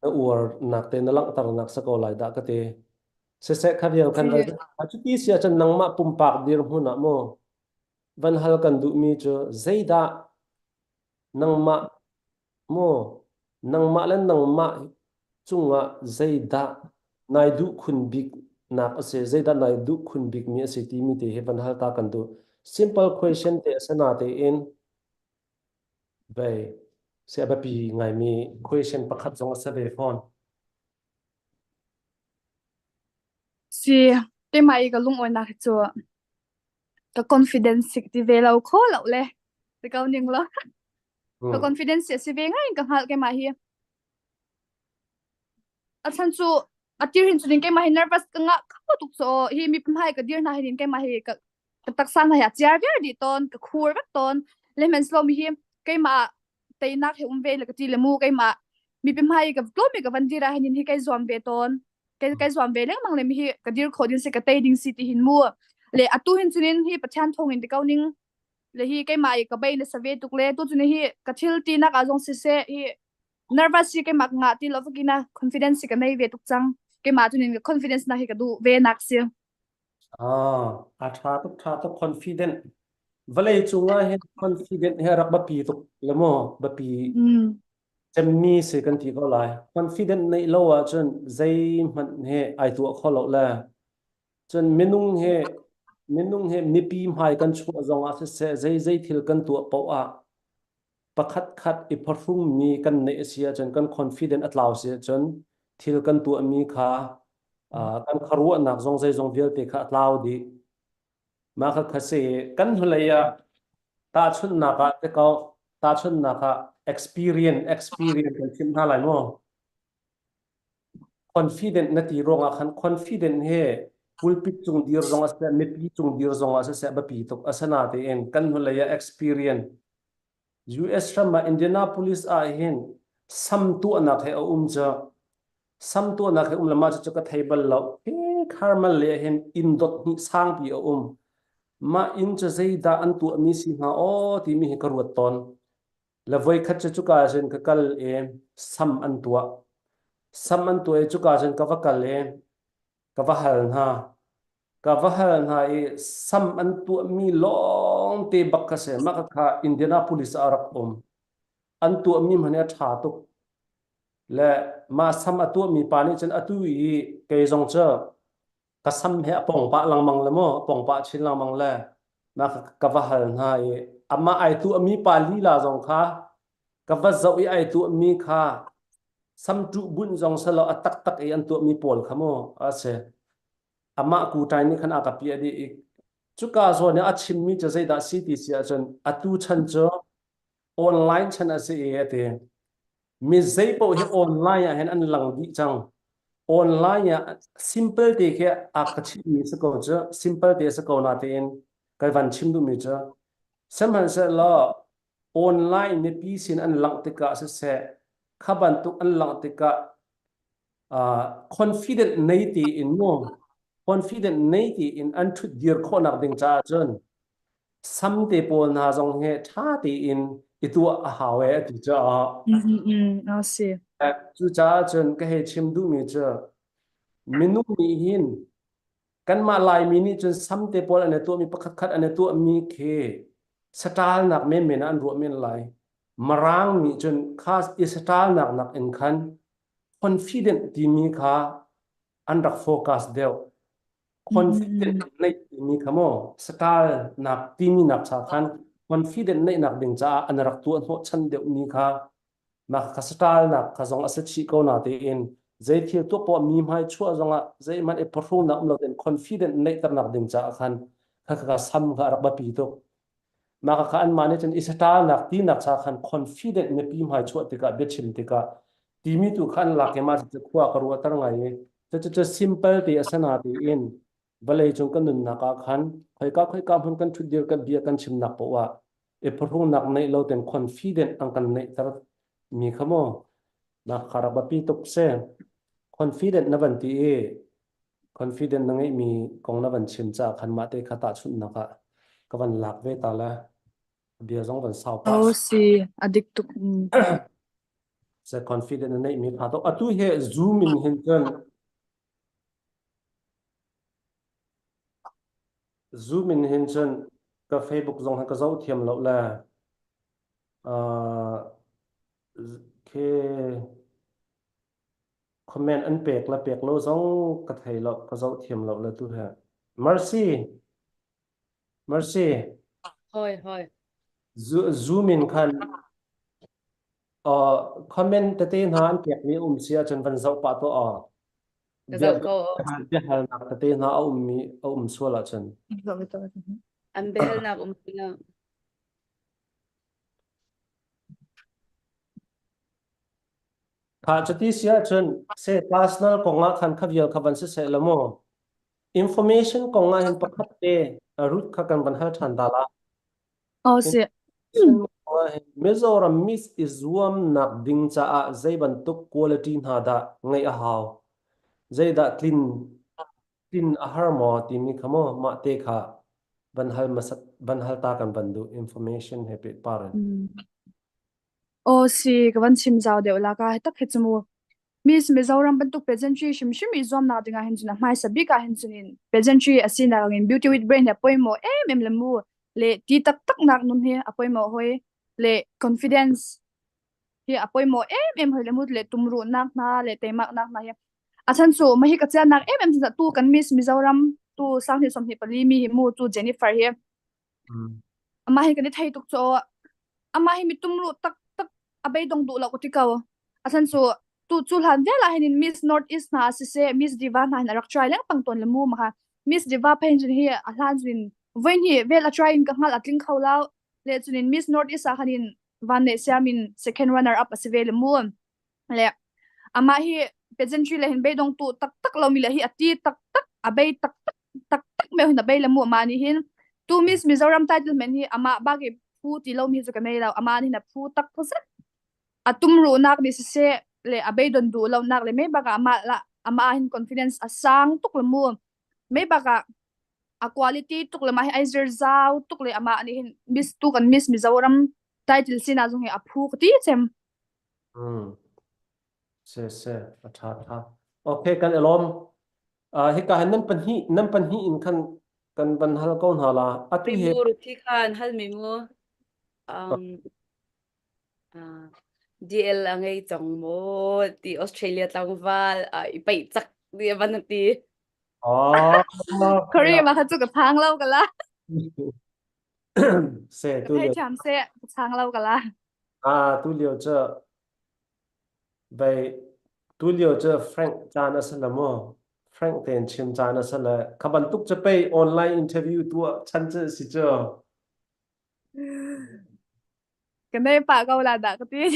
nó uổng nạp tê nó lăng tar nạp sẽ có lại đã cái tê sẽ khác nhau căn thì vậy à chút tí xia chân nang mà pum pak dir hu na mo van hal kan du mi cho dây đã nang ma mo nang ma lên nang ma chunga zeida naidu khun big nak ase zeida naidu khun big mi ase ti mi te heaven hal ta kan du simple question te asana te in bay se ba pi ngai mi question pakhat jong ase be phone si cái máy cái lung oi na cho cái confidence sig ti ve lo kho lo le cái câu ning lo cái confidence si ve ngai cái hal cái máy hi a chan chu a tir hin chu ning cái máy nervous ka nga ka tuk so hi mi pum hai cái dir na hin cái máy cái tak san ha ya chiar ver di ton cái khur vek ton le men slow mi hi cái mà tây nak he ve le cái ti le mu cái mà mi pum hai cái lo mi cái van dira hin hi cái zom ve ton cái zom ve le mang le mi hi cái dir khodin se cái tây ding city hin mu le atu hin chunin hi pachan thong in tikau ning le hi cái mai ka bay na save tuk le tu chuni hi ka thil ti na ka jong se hi nervous si cái mak nga ti lo kina confidence si ka nei ve tuk chang cái ma chunin confidence na hi ka du ve nak si a tha to confident vale chunga he confident he rak ba pi to lemo ba pi chemni se kan ti ko lai confident nei lo wa chun zai man he ai tu kho lo la chun menung he nipi mai kan chu zong a se zai thil kan tu po a pakhat khat I perfume mi kan nei sia chun kan confident atlaw sia chun thil kan tu mi kha kan kharu nak zong zai zong vial te kha atlaw di ma kha khase kan hulaya ta chun na ka te ko ta chun na ka experience kan chim na lai mo confident na ti ronga khan confident he pulpit chung dir zonga se me pi chung dir zonga se ba pi tok asana te en kan hulaya experience US rama Indianapolis a hin sam tu anak he cha sam tu anak he lama cha ka thaibal lo he kharmal le hen indot ni sang pi ma in cha zeida an tu mi si ha o ti mi he karuat ton la voi khat cha chu ka sen ka kal e sam an tua saman tu chu ka jan ka va kale ka va hal na e sam an tu mi long te bakka se ma ka kha Indianapolis arak an tu mi mane tha tu le ma sam atu mi pani chen atu I ke jong cha ka sam he pong pa lang mang le mo pong pa chin lang mang le ma ka va hal na e amma ai tu mi pa li la jong kha ka va zo I ai tu mi kha sam tu bun jong salo atak tak e an tu mi pol khamo ase ama ku tai ni khan aka pi adi chuka zo ne achim mi che da city sia chen atu chan cho online chan ase e ate mi zei po he online ya hen an lang di chang online ya simple te ke akachi mi se ko cho simple te se ko na te en kai van chim du mi cho sam han se lo online ne pi sin an lang te ka se khaban tu an lang te ka confident nei ti in mo confident nei ti in an thu dir kho nak ding cha chon sam te pol na jong he tha ti in itu a hawe ti cha nó si chu cha chon ka he chim du mi cha minu mi hin kan ma lai mi ni chon sam te pol ane tu mi pakhat khat ane tu mi khe satal nak men an ru men lai marang mi chon khas is satal nak in khan confident ti mi kha under focus deu confident nei mi khamo sakal nak ti mi nak cha khan confident nei nak ding cha anarak tu ho chan deu mi kha na khastal nak khazong ase chi ko na te in zai thil to po mi mai chua zonga zai man e perform na umlo den confident nei tar nak ding cha khan kha sam kha rak ba pi to ma kha an mane chen isata nak ti nak cha khan confident me pi mai chua te ka be chim te ka ti mi tu khan la ke ma che khwa karu tar ngai che simple te asana te in balai chung kan nun na ka khan khoi ka hun kan thu dir kan bia kan chim nak po wa e phung nak nei lo ten confident ang kan nei tar mi khamo na kharabapi tok se confident na ban ti e confident na ngai mi kong na ban chim cha khan ma te khata chun na ka ka ban lak ve ta la bia zong ban sau pa Oh, si adik tuk. se confident na nei mi kha to atu he zoom in hin chen zoom in hin chen ka facebook zong ka zau thiam lo la ke comment an pek la pek lo zong ka thei lo ka zau thiam lo la tu ha mercy mercy Hoi. zoom in khan comment te te na an pek ni sia chen van zau pa to Zau ko bia hal nak te te na mi suala chen an behel na na. kha chati sia chen se personal konga khan khavial khaban se lamo information konga hin pakhat te root kha kan ban ha than dala Oh, si. Mizoram Miss Izuam nak ding cha a zaiban tuk quality na da ngai a haw zai da clean a har mo ti mi khamo ma te kha ban hal ta kan bandu information happy parent Oh, si kawan chim zau de la ka tak hechumu Miss Mizoram bentuk pageantry shim izom na dinga hinjuna mai sabi ka hinjunin pageantry asina ngin beauty with brain apoimo lemu le ti tak nak nun he apoimo hoi le confidence hi apoimo hoi lemu le tumru nak na le temak nak na he achan chu mahi ka cha nak sa tu kan Miss Mizoram tu sang ni som hi pali mi hi mu tu Jennifer he ama hi kan thai tuk cho ama hi mi tumru tak abai dong du la utikaw achan chu tu chulhan vela henin Miss North East na se Miss Diva na rak try lang pangton lemu ma Miss Diva pension hi a hlanjin when hi vela trying ka ngal atling khawlaw le chunin Miss North East a hanin van ne siamin second runner up asive lemu le ama hi pageantry le hin be dong tu tak lo mi le hi ati tak abai tak me hin abai lemu ma ni hin tu Miss Mizoram title men hi ama bagi pu ti lo mi zu ka nei law ama ni na pu tak thosa atum ru nak ni se le abai don du lo nak le me baga ama hin confidence asang tuk le mu me baga a quality tuk le ma hi aizer zau tuk le ama ni hin Miss tu kan Miss Mizoram title sina zung hi aphu ti chem se atha okay kan elom hi ka nan pan hi in kan ban hal ko na la atu he Mur thi khan hal mi mu DL angai chong mo ti Australia tangwal ipai chak dia ban ti Korea ma kha chu ka phang lo kala se tu thai le cham se phang lo kala tu liu che bai tu liu che Frank chan asalamo Frank ten chim chan asala khaban tuk che pe online interview tu chan che si che cái này bà câu là đã có tiếng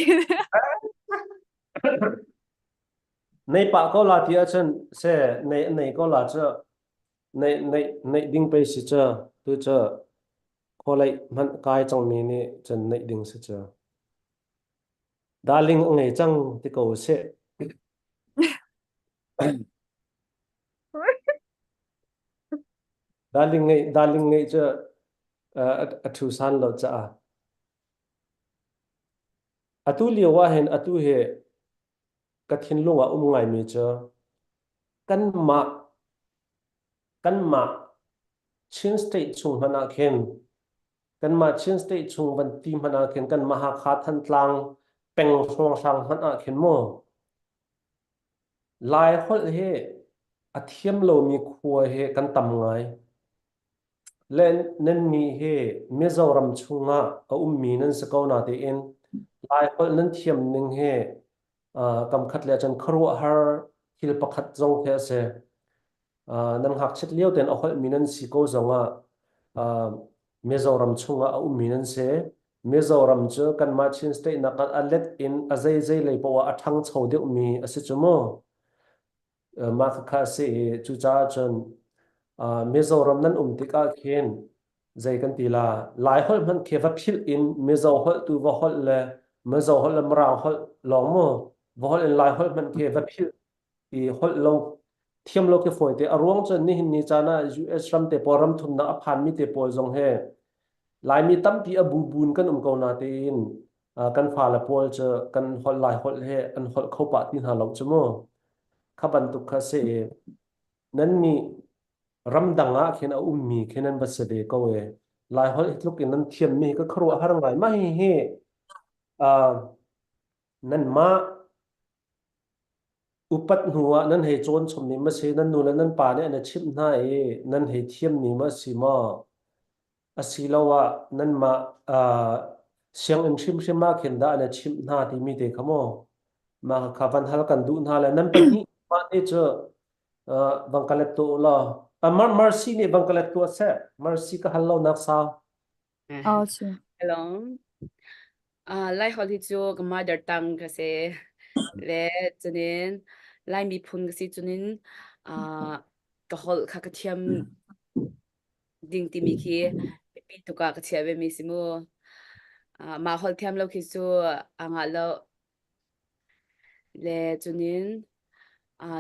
nei pa ko la thi chen se nei ko la che nei ding pe si che tu che ko lai man kai chang mi ni chen nei ding si che darling ngai chang ti ko se darling ngai che a thu san lo cha atu liwa hen atu he kathin lunga ngai mi che kan ma chin state chung hana khen kan ma chin state chung ban team hana khen kan ma ha kha than tlang peng song sang hana khen mo lai hol he athiam lo mi khua he kan tam ngai len nen mi he Mizoram chunga mi nan sa ko na te in lai hol nan thiam ning he kam khat le chan khru har hil pakhat zong the se nan hak chet leo ten a hol mi nan si ko zonga Mizoram chunga mi nan se Mizoram chu kan ma chin state na kan alet in azai lei pawa athang chho de mi ase chumo ma kha se chu cha chan Mizoram nan tika khen dây kan ti la lai hol man khe va phil in mezo hol tu va hol le mezo hol le mrang hol long mo va hol in lai hol man khe va phil i hol lo thiam lo ke foi te arwang chen ni hin ni chana US ram te poram thun na aphan mi te pol jong he lai mi tam pi abu bun kan ko na te in kan pha la pol che kan hol lai hol he an hol kho pa tin ha lo chmo khaban tu kha se nan ni ram danga khen a ummi khenan basade ko we lai hol itluk in nan thiam mi ka khro har ngai ma hi he a nan ma upat nuwa nan he chon chom ni ma se nan nu la nan pa ne na chim na e nan he thiam ni ma si ma asilawa nan ma a siang in chim chim ma khen da na chim na ti mi te khamo ma kha van hal kan du na la nan pa ni ma e cho bangkalet to la mercy ni bangkalet to se mercy ka hallo nak sa Oh, so. Hello. Lai hol hi chu ka mother tongue kasi le chunin lai mi phun kasi chunin ka hol kha ka thiam ding ti mi khi pi tu ka chia ve mi simu ma hol thiam lo khi chu anga lo le chunin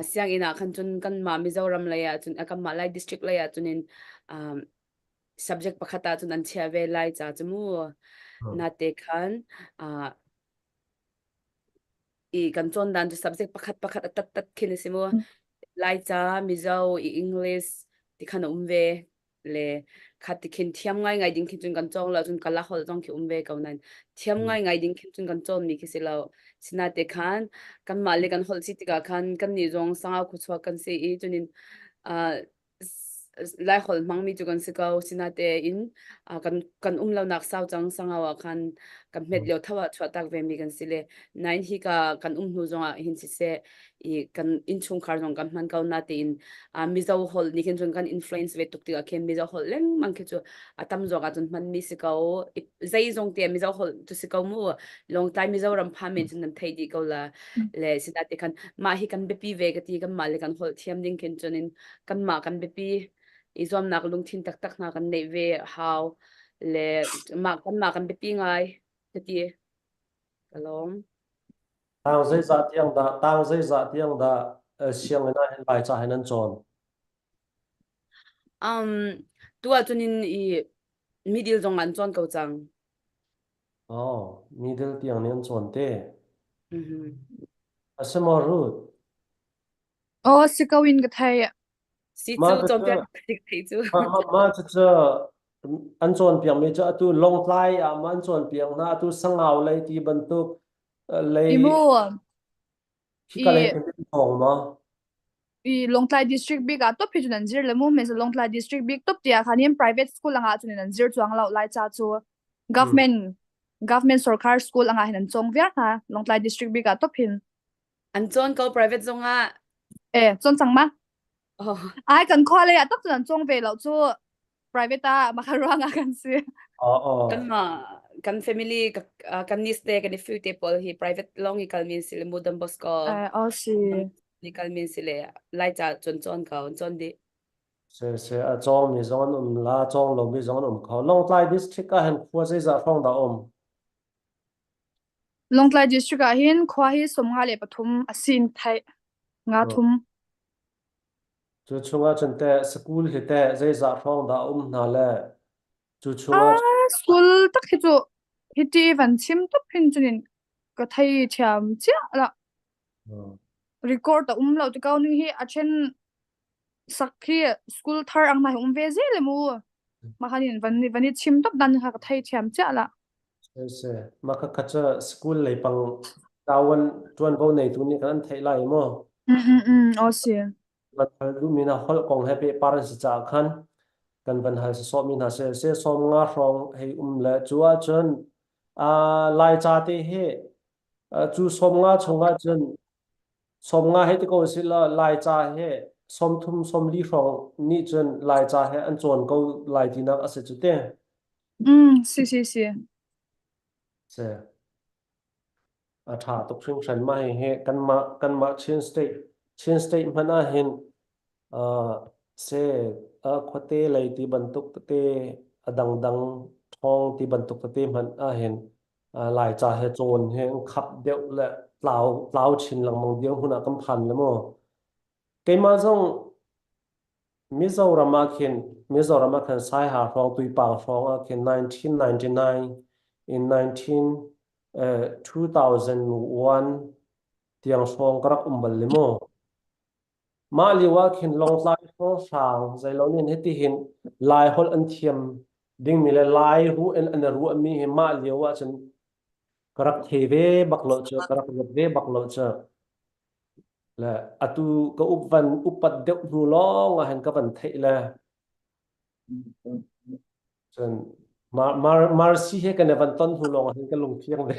siang ina khan chun kan ma Mizoram la ya chun akam ma lai district la ya chunin subject pakhata chun an chia ve lai cha chumu na te khan I kan chon dan chu subject pakhat pakhat tat tat khin simu lai cha Mizo I English ti khan umve le khat ti khin thiam ngai ngai ding khin chun kan chong la chun kala hol chong ki umve ka nan thiam ngai ngai ding khin chun kan chon mi ki silo sina te khan kan ma le kan hol chi ti ka khan kan ni jong sanga khu chwa kan se I chunin lai hol mang mi chu kan se ka sina te in kan lo nak sau chang sanga wa khan kan met lo thawa chwa tak ve mi kan sile nine hi ka kan nu zonga hin si se I kan in chung khar jong kan man ka na te in Mizo hol ni ken jong kan influence ve tuk ti ka ken Mizo hol leng man ke chu atam zo ga jun man mi se ka zai jong te Mizo hol tu se ka mu long time Mizo ram pha men jun nan thai di ko la le sina te kan ma hi kan be pi ve ka ti kan ma le kan hol thiam ding ken chunin kan ma kan be pi izom nak lung thin tak tak na kan nei ve how le ma kan be pi ngai te ti kalong tang zai za tiang da siang na hen lai cha hen an chon tua chunin I middle jong an chon ko chang oh middle tiang ni an chon te mhm asemo root Oh, sikawin ka thai. si ma chu ka chom cha pya tik thei chu ma cha an chon piang me cha tu long lai ma an chon piang na tu sangau lai ti bantuk lai Imu, hi ka lai I ten thong ma Longtlai district big a top hi chunan zir le mu me so Longtlai district big top tia khanim private school anga chunin an zir chuang lo lai cha chu government sarkar school anga hinan chong ver ha Longtlai district big a top hin an chon ko private zonga chon changma oh ai kan kho le atak chunan chong ve lo chu private a makharanga kan si oh kan family kan ni ste kan few te pol hi private long I kalmin sile modam bosco oh si ni kalmin sile lai cha chon chon ka chon di se a chong mi zon la chong lo mi zon kho long lai district ka hen khua zai za phong da Longtlai district a hin khwa hi somnga le pathum asin thai nga thum chu chunga chante school hi te zai za phong da na le chu chunga school tak hi chu hiti van chim top hin chunin ka thai thiam chia la record ta lo te kau ni hi a chen sakhi school thar ang mai ve ze le mu ma khanin van ni chim top dan ha ka thai thiam chia la se ma ka cha school le pang kawan tuan bo nei tu ni kan thai lai mo o si kan du mi na hol kong happy parents cha khan kan van hal so mi na se som nga rong hei le chua chen a lai cha te he chu som nga chunga chen som nga he te ko si la lai cha he som thum som li rong ni chen lai cha he an chon ko lai ti na ase chu te si se a tha tok chung chan ma he kan ma chen state mana hin se a khote lai ti ban tuk te adang dang thong ti ban tuk ti man a hen lai cha he chon he khap deuh le tlau chin lang mong diang huna kam phan le mo keima zong Mizoram khan sai ha rong tui pang rong a khen 1999 in 2001 tiang song karak umbal le mo ma liwa khen long lai ho sang zai lo nin heti hin lai hol an thiam ding mi le lai hu en ru mi he ma liwa chen karak theve baklo cha karak ve baklo cha la atu ka upvan upat deuh nu long a hen ka van thei la chen Marcy he kan van ton hu long hen ka lung thiang le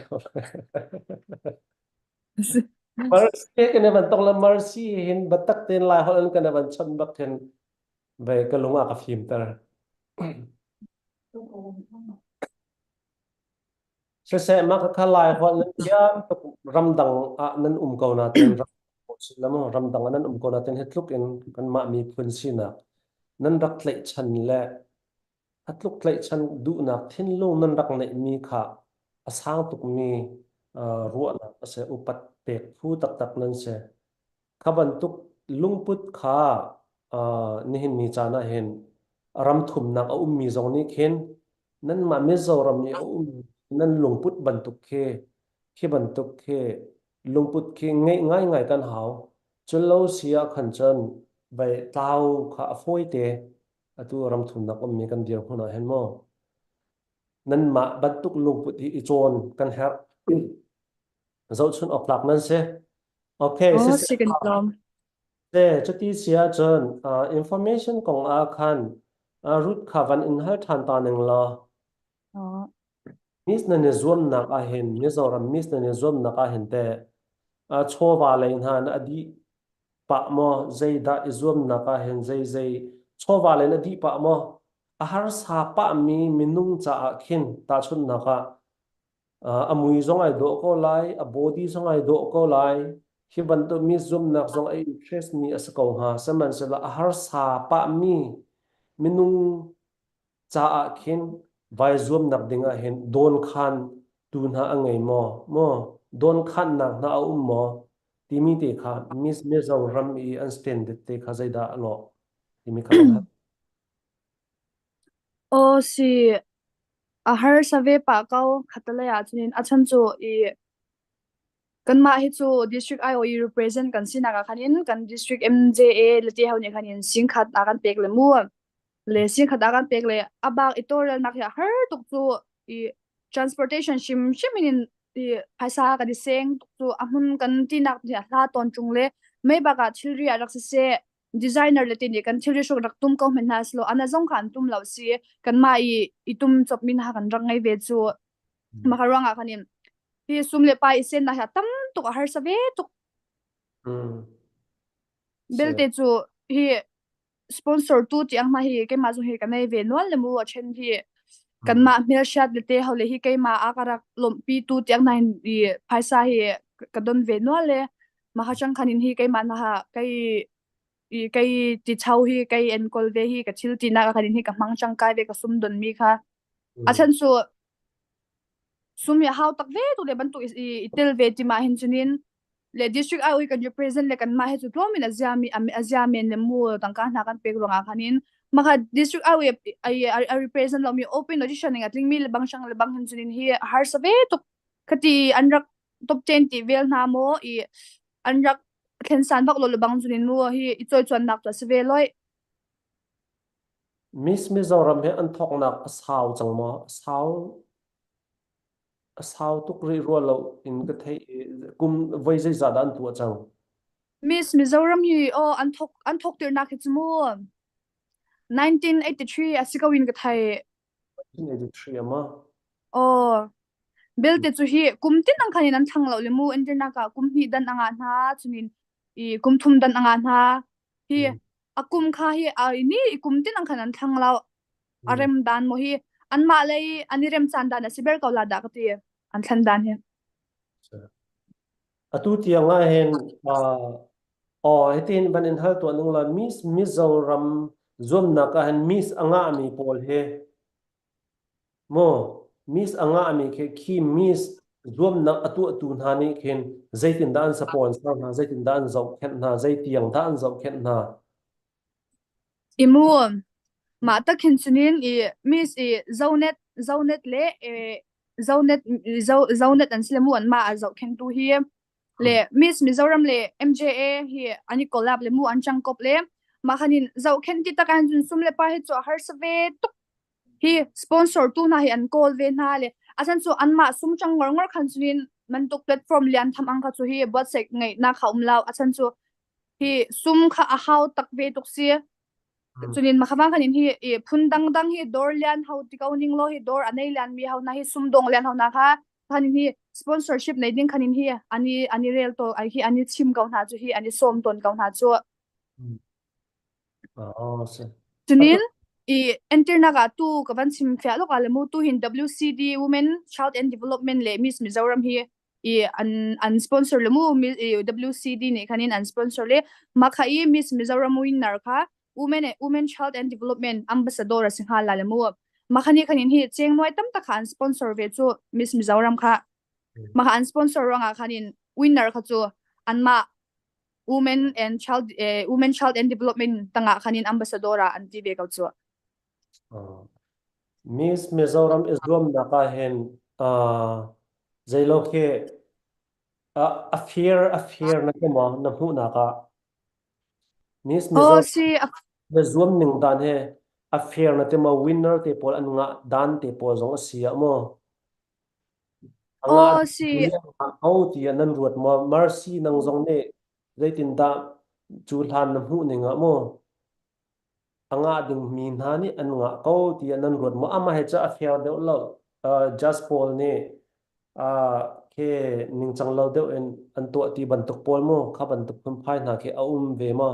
Marcy he kan van tong la Marcy hin batak ten lai hol an kan van chan bak ten ve ka lunga ka phim tar se ma ka khalai hol nan yam ramdang a nan ko na ten lamo ramdang nan ko na ten hetluk in kan ma mi phun sina nan rak tlei chan le atluk tlei chan du na thin lo nan rak nei mi kha asang tuk mi ruwa na ase upat pek phu tak tak nan se khaban tuk lungput kha nihin mi chana hen ram thum nak a mi zong ni khen nan ma me zo ram ni nan lungput ban tuk khe ban tuk khe lungput khe ngai ngai kan hau chun lo sia khan chan vai tau kha foi te atu ram thum nak mi kan dir huna hen mo nan ma ban tuk lungput hi chon kan her zo chun oplak nan se okay Oh, se second lom. chu ti sia chon information kong a khan root khavan in har than ta neng lo Oh, mis na ne zuam nak a hen Mizoram mis na ne zuam nak a hen te chowa lein han adi pa mo zai da izum na ka hen zai chowa lein adi pa mo a har sa pa mi minung cha a khin ta chun na ka amui zong ai do ko lai a body zong ai do ko lai hi ban to mi zum nak zong ai interest mi as ko ha saman se la a har sa pa mi minung cha a khin vai zum nak dinga hen don khan tu na angai mo don khan nak na mo timi te kha Mizoram i unstand te kha zaida lo timi khalong ha oh si a har save pa kau khatala ya chunin achan chu I kan ma hi chu district IOE represent kan sina ka khanin kan district MJA leti hauni khanin singkhat akan pek le mu le singkhat akan pek le abak itoral nak ya har tuk chu I transportation shiminin I phaisa ka di seng tuk chu ahun kan tinak ya hla ton chung le mai baka thilri arak se designer le tin kan thilri shok rak tum ko men has lo ana zong khan tum lo si kan ma I tum chop min ha kan rang ngai ve chu makaranga khanin hi sumle pa isen na ha tam tuk har save tuk belte chu hi sponsor tu ti ang ma hi ke ma zu hi kan nei ve nol le mu a chen hi kan ma mel shat le te hole hi ke ma akarak lom pi tu ti ang nine I phaisa hi kadon ve nol le ma ha chang khanin hi ke ma na ha kai ti chau hi kai en kol ve hi ka thil ti na ka khanin hi ka mang chang kai ve ka sum don mi kha a chan su sum ya hau tak ve tu le ban tu I tel ve ti ma hin chunin le district IOE kan represent le kan ma he chu tlomin aziamen le mu tangka na kan pek ronga khanin maka district IOE I represent lo mi open audition nga tling mi le bang sang le bang hin chunin hi har save to khati anrak top 10 ti vel na mo I anrak khen san bak lo le bang chunin mu hi I choi chuan nak ta save loi Mizoram he an thok nak asau chang mo asau tuk ri ro lo in ka thei kum vai zai za dan tu chang Miss Mizoram hi an thok tir nak hi mu 1983 asika win ka thai 1983 ama oh belte chu hi kumtin ang khanin an thang lo le mu interna ka kumhi dan anga na chunin I kumthum dan anga na hi akum kha hi ai ni kumtin ang khanan thang lo arem dan mo hi an ma lei anirem chan dan siber ko la da ka ti an than dan he atu ti anga hen hetin ban in hal to nung la Mizoram zum na ka han anga mi pol he mo Miss anga ami khi Miss zoom na atu na ni khen zaitin dan sponsor na zaitin dan zau khen na zaitiang dan zau khen na imu ma ta khin chunin I miss I zonet le zonet an silemu an ma a zau khen tu hi le Miss Mizoram le MJA hi ani collab le mu an changkop le ma khanin zau khen ti takan jun sum le pa hi chu har save tuk hi sponsor tu na hi an call ve na le asan chu an ma sum chang ngor khan chunin man tuk platform lian tham ang kha chu hi bot sek ngai na kha umlaw asan chu hi sum kha a hau tak ve tuk si chunin ma khawang khanin hi phun dang hi dor lian hau ti kau ning lo hi dor anei lian mi hau na hi sum dong lian hau na kha khanin hi sponsorship nei ding khanin hi ani rel to ai hi ani chim kau na chu hi ani som ton kau na chu oh se chunin I enter na ga tu ka ban sim fia lo ka le mu tu hin WCD Women Child and Development le Miss Mizoram hi an sponsor le mu WCD ne khanin an sponsor le ma kha I Miss Mizoram winner kha Women Child and Development Ambassador singha la le mu ma khani khanin hi cheng noi tam ta khan sponsor ve chu Miss Mizoram kha ma khan sponsor ranga khanin winner kha chu anma Women Child and Development tanga khanin ambassadora an ti ve kau chu Miss Mizoram is zoom na ka hen zailo ke affair na ke mo na hu na ka Miss Mizoram si the zoom ning dan he affair na te mo winner te pol an nga dan te pol zong sia mo anga si au ti nan ruat mo mercy nang zong ne zaitin da chu hlan na hu ne nga mo anga ding mi na ni an nga ko ti nan ruat mo ama he cha affair de lo just pol ne ke ning chang lo de an to ti ban tok pol mo kha ban tok phum phai na ke ve mo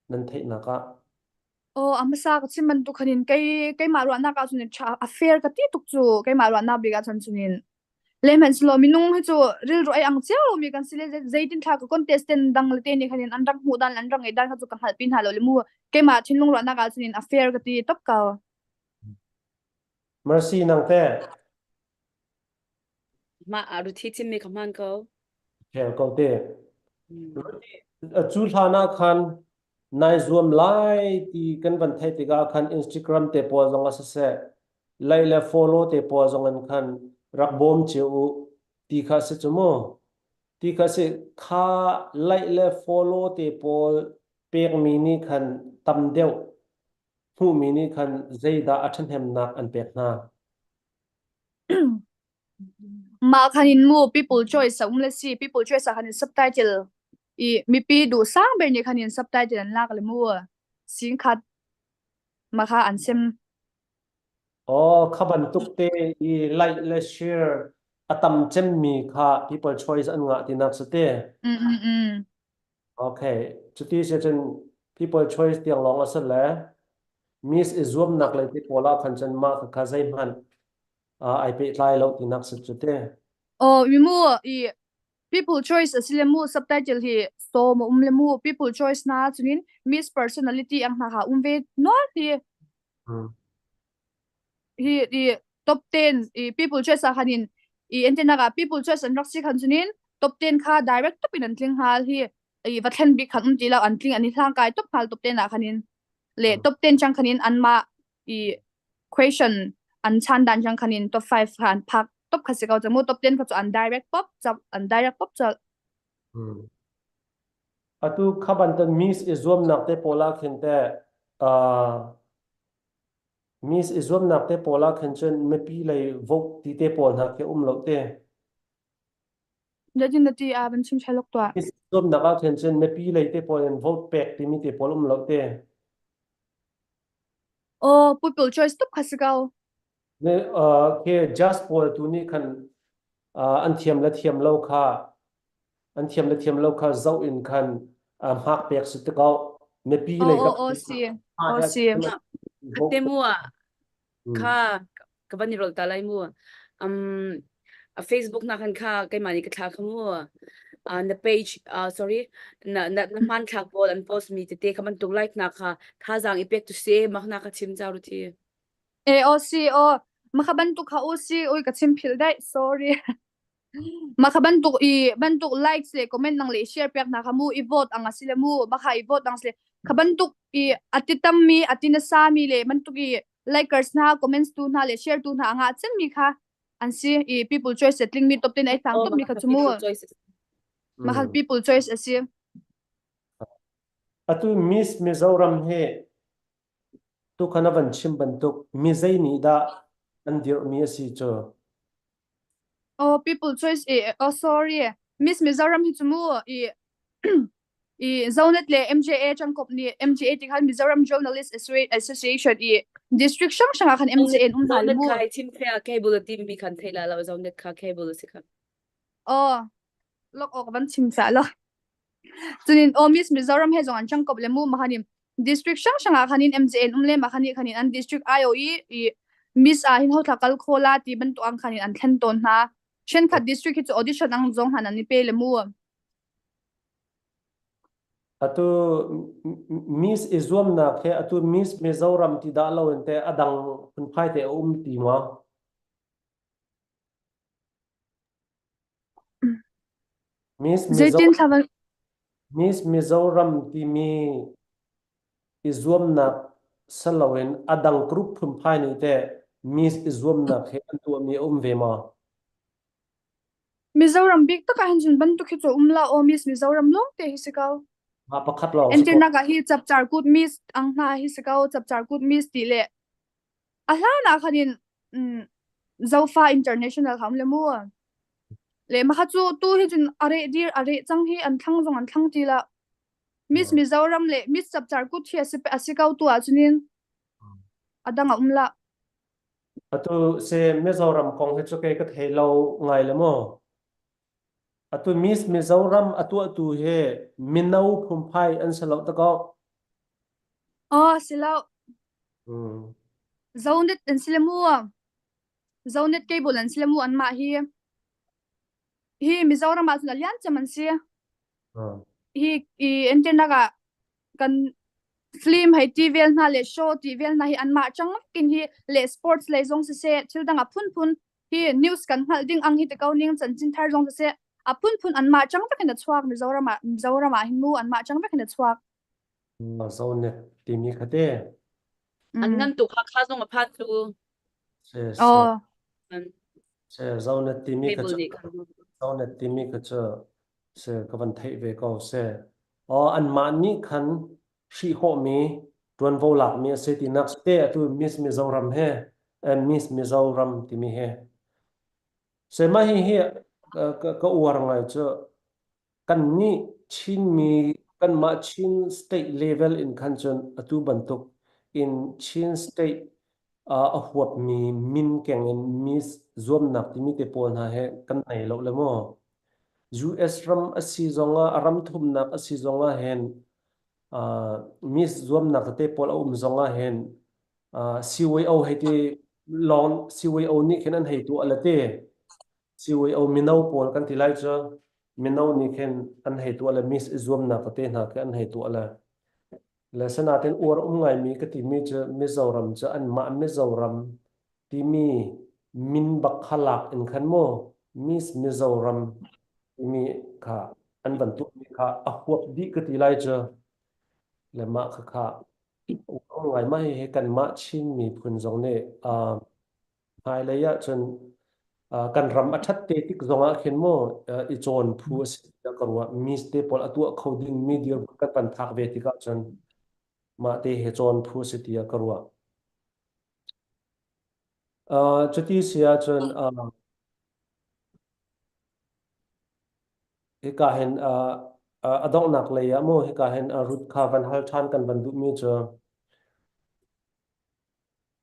nan thei na ka amasa ka chiman tu khanin kai maru ana ka chunin affair ka ti tuk chu kai maru ana biga chan chunin lemon slo minung hi chu ril ro ai ang cheu mi kan sile zaitin tha ka contestant dang le te ni khanin an rang mu dan an rang ai dan kha chu kan halpin halo le mu kai ma thinlung ro ana ka chunin affair ka ti top ka mercy nang te ma aru thi chim mi khaman ko khel ko te chu thana khan nai zoom lai ti kan ban thai ti ga khan Instagram te po zong asa se lai le follow te po zong an khan rak bom cheu ti kha se chumo ti kha se kha lai le follow te po pek mi ni khan tam deu hu mi ni khan zeida athan hem nak an pek na ma khanin mu people choice le si people choice khanin subtitle mi pi du sang be ni khanin subtitle an lak le mu sing khat ma kha an sem kha ban tuk te I like le share atam chem mi kha people choice an nga ti nak se te okay chuti se chen people choice tiang long asal le Miss is zoom nak le ti pola khan chen ma kha zai man ai pe tlai lo ti nak se chute mi mu people choice asile mu subtitle hi so mo le mu people choice na chunin Miss Personality ang na ha ve no hi top 10 people choice a khanin antenna ga people choice an raksi khan chunin top 10 kha direct top in an tling hal hi vathen bi khan ti la an tling ani thang kai top hal top 10 a khanin le top 10 chang khanin anma question an chan dan chang khanin top 5 khan phak top khase ka jamu top 10 kha chu an direct pop cha atu khaban ta Miss is zoom nak te pola khin te Miss is zoom nak te pola khin chen me pi lai vote ti te pol na ke lo te jajin da ti a ban chim chalok to Miss zoom nak a khin chen me pi lai te pol en vote pek ti mi te pol lo te people choice top khase ka ne ke just pol tu ni khan an thiam la thiam lo kha zo in khan hak pek su te ka me pi lai ka si atemua kha kabani rol talai mu Facebook na khan kha kai mani ka thak mu on the page sorry na man thak bol and post me te khaman tuk like na kha jang effect to say mak na kha chim charu thi o makabantuk ha osi oi kachim phil dai sorry makabantuk bantuk likes le comment nang le share pek na kamu i vote anga silemu baka i vote ang sile kabantuk atitam mi atina sami le bantuk likers na comments tu na le share tu na anga chen mi kha ansi people choice settling mi top 10 ai tang top mi kha chumu mahal people choice asi atu Miss Mizoram he tu khana van chim bantuk mizai ni da andir mi asi cho oh people choice oh sorry Miss Mizoram hi chumu zonet le MJA changkop ni MJA tikhan Mizoram Journalist Association district shang khan MJA zaunet halmu khai chim thea cable team mi khan thela la zaunet kha cable si khan oh lok ok ban chim fa lo chunin Miss Mizoram he zong changkop le mu mahanim district shang khanin MJA le mahani khanin an district IOE Miss hin ho thakal khola ti ban to ang khanin an thlen ton na shen khat district hi audition ang zong hanan ni pe le mu atu Miss Izwam na khe atu Miss Mizoram ti da lo ente adang phai te ti ma zaitin thawan Miss Mizoram ti mi Izwam na salawin adang group phai ni te Miss Izwam na khe antu mi ve ma Mizoram big ta kahin jin ban tu khi cho umla Miss Mizoram long te hi sikau ma pakhat lo entirna ka hi chapchar kut Miss ang na hi sikau chapchar kut Miss ti le na khanin Zofa International ham le mu le ma chu tu hi jin are chang hi an thang ti la Miss Mizoram le Miss chapchar kut hi asikau tu a chunin adanga umla atu se Mizoram kong he chu ke ka thelo ngai le mo atu Miss Mizoram atu he minau phumphai an salo ta ko silau zonet an silemu zonet cable an silemu an ma hi Mizoram a lian chaman si hi interna ka kan film hai TV na le show TV na hi an ma chang kin hi le sports le zong se thildanga phun hi news kan hal ding ang hi te kau ning chan chin thar zong se a phun an ma chang takin da chuak Mizoram a hin mu an ma chang takin da chuak zonet ti mi khate an ngam tu kha zong a phat tu se zonet ti mi cable kha ni khan zonet ti mi kha se kavan thai ve ko se an ma ni khan shi ho mi tuan vo lak mi se ti nak te atu Miss Mizoram he Miss Mizoram ti mi he se ma hi ka uar ngai cho kan ni chin mi kan ma chin state level in khan chon atu bantuk in chin state a huap mi min keng in Miss Zuam nak ti mi te pon ha he kan nei lo le mo US ram asi zonga aram thum nak asi zonga hen Miss Zuam nak te pol zonga hen CWO heti long CWO ni khenan hei tu alate CWO minau pol kan tilai cha minau ni khen an hei tu ala Miss Zuam nak te na ke an hei tu ala lesson aten or ngai mi ka ti mi cha Mizoram cha an ma Mizoram ti mi min bakhalak in khan mo Miss Mizoram mi kha an ban tu mi kha a huap di ka ti lai cha le ma kha ngai mai he kan ma chin mi phun zong ne hai le ya chen kan ram athat te tik zonga khen mo I chon phu si ta karwa Miss te pol atu khoding media kan pan thak ve ti ka chen ma te he chon phu si ti karwa chuti sia chen he ka hen adong nak le ya mo he ka hen rut kha van hal than kan ban du mi cha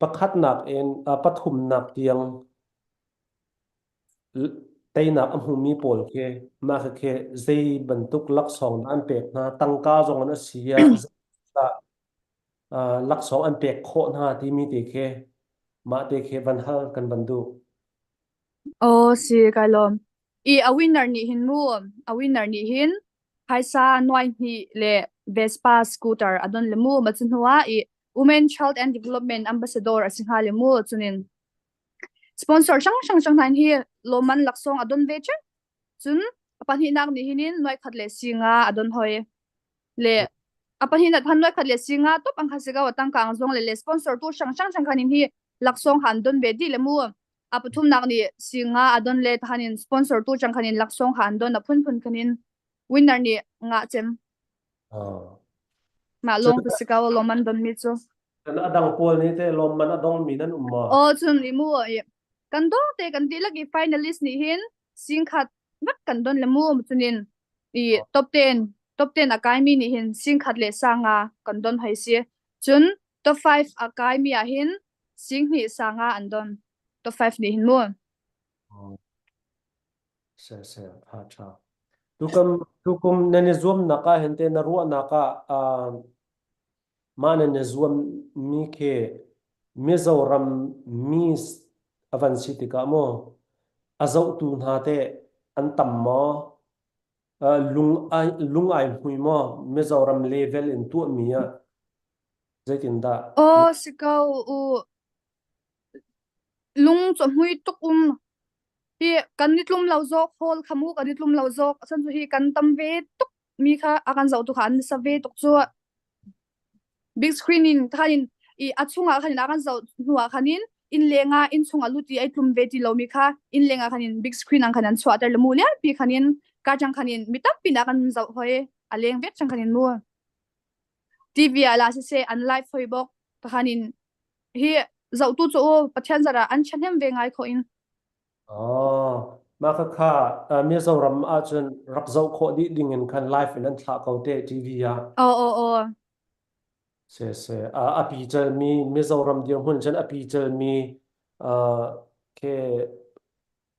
pakhat nak en pathum nak tiang tei nak amhu mi pol ke ma khe zei bantuk lak song an pek na tangka zong an sia ta lak song an pek kho na ti mi te khe ma te khe van hal kan ban du si kailom a winner ni hin mu a winner ni hin haisa noi ni le Vespa scooter adon le mu machin huwa Women Child and Development Ambassador asingha lemu chunin sponsor sang nan hi loman laksong adon ve chen chun apan hi nak ni hinin noi khatle singa adon hoi le apan hi na than noi khatle singa top ang khasiga watang kang zong le sponsor tu sang khanin hi laksong han don be di lemu apathum nak ni singa adon le thanin sponsor tu chang khanin laksong han don phun khanin winner ni nga chem ma long tu sika loman don mi chu kan adang pol ni te lom man adong mi nan umma chun limu kan do te kan di lagi finalist ni hin sing khat vat kan don lemu chunin top 10 akai mi ni hin sing khat le sanga kan don hai si chun top 5 akai mi a hin sing ni sanga an don top 5 ni hin mu se ha cha tukum nani zoom naka hente na ruwa naka mana ne zoom mi ke Mizoram mis avan city ka mo azau tu na te antam mo lung ai hui mo Mizoram level in tu mia zaitin da sikau u lung cho hui tukum hi kan nitlum lauzok hol khamu kan nitlum lauzok san chu hi kan tam ve tuk mi kha akan zau tu khan sa ve tuk chu big screen in thain I achunga khanin akan zau nuwa khanin in lenga in chunga luti ai tlum ve ti lo mi kha in lenga khanin big screen ang khanan chwa tar lemu le pi khanin ka chang khanin mitap pin akan zau hoi aleng vet chang khanin mu TV ala se an live hoi bok khanin hi zau tu chu pathian zara an chanem ve ngai kho in maka kha Mizoram achun rakzau kho di dingin khan live in an thla ko te TV ya se api chal mi Mizoram dir hun chan api chal mi ke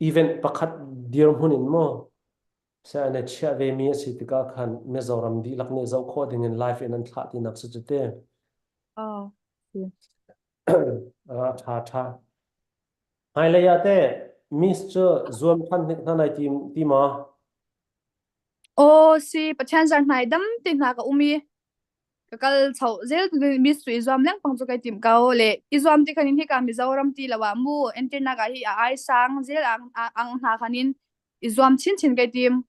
event pakhat dir hun in mo sa na chia ve mi sitika khan Mizoram di lakne zau kho dingin live in an thla ti nak su te tha hai le ya te Mr. Zoom khan na nai team ma si pathian zar nai dam ti na ka umi kakal chau zel mis tu izom leng pang chu kai tim ka le izom ti khanin hi ka Mizoram ti lawa mu enterna ga hi ai sang zel ang na khanin izom chin kai tim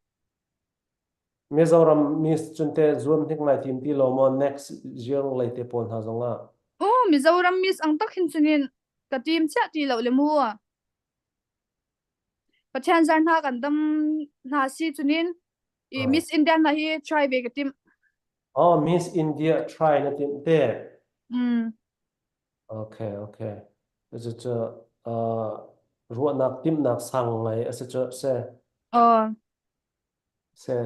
Mizoram mis chunte Zoom thik nai team ti lo mo next year lai te pon ha zonga Mizoram mis ang tak hin chunin ka team cha ti lo le mu pathian zar na kan dam na si chunin Miss India na hi try ve ka team Miss India try na team te okay is it ruwa nak tim nak sang ngai as se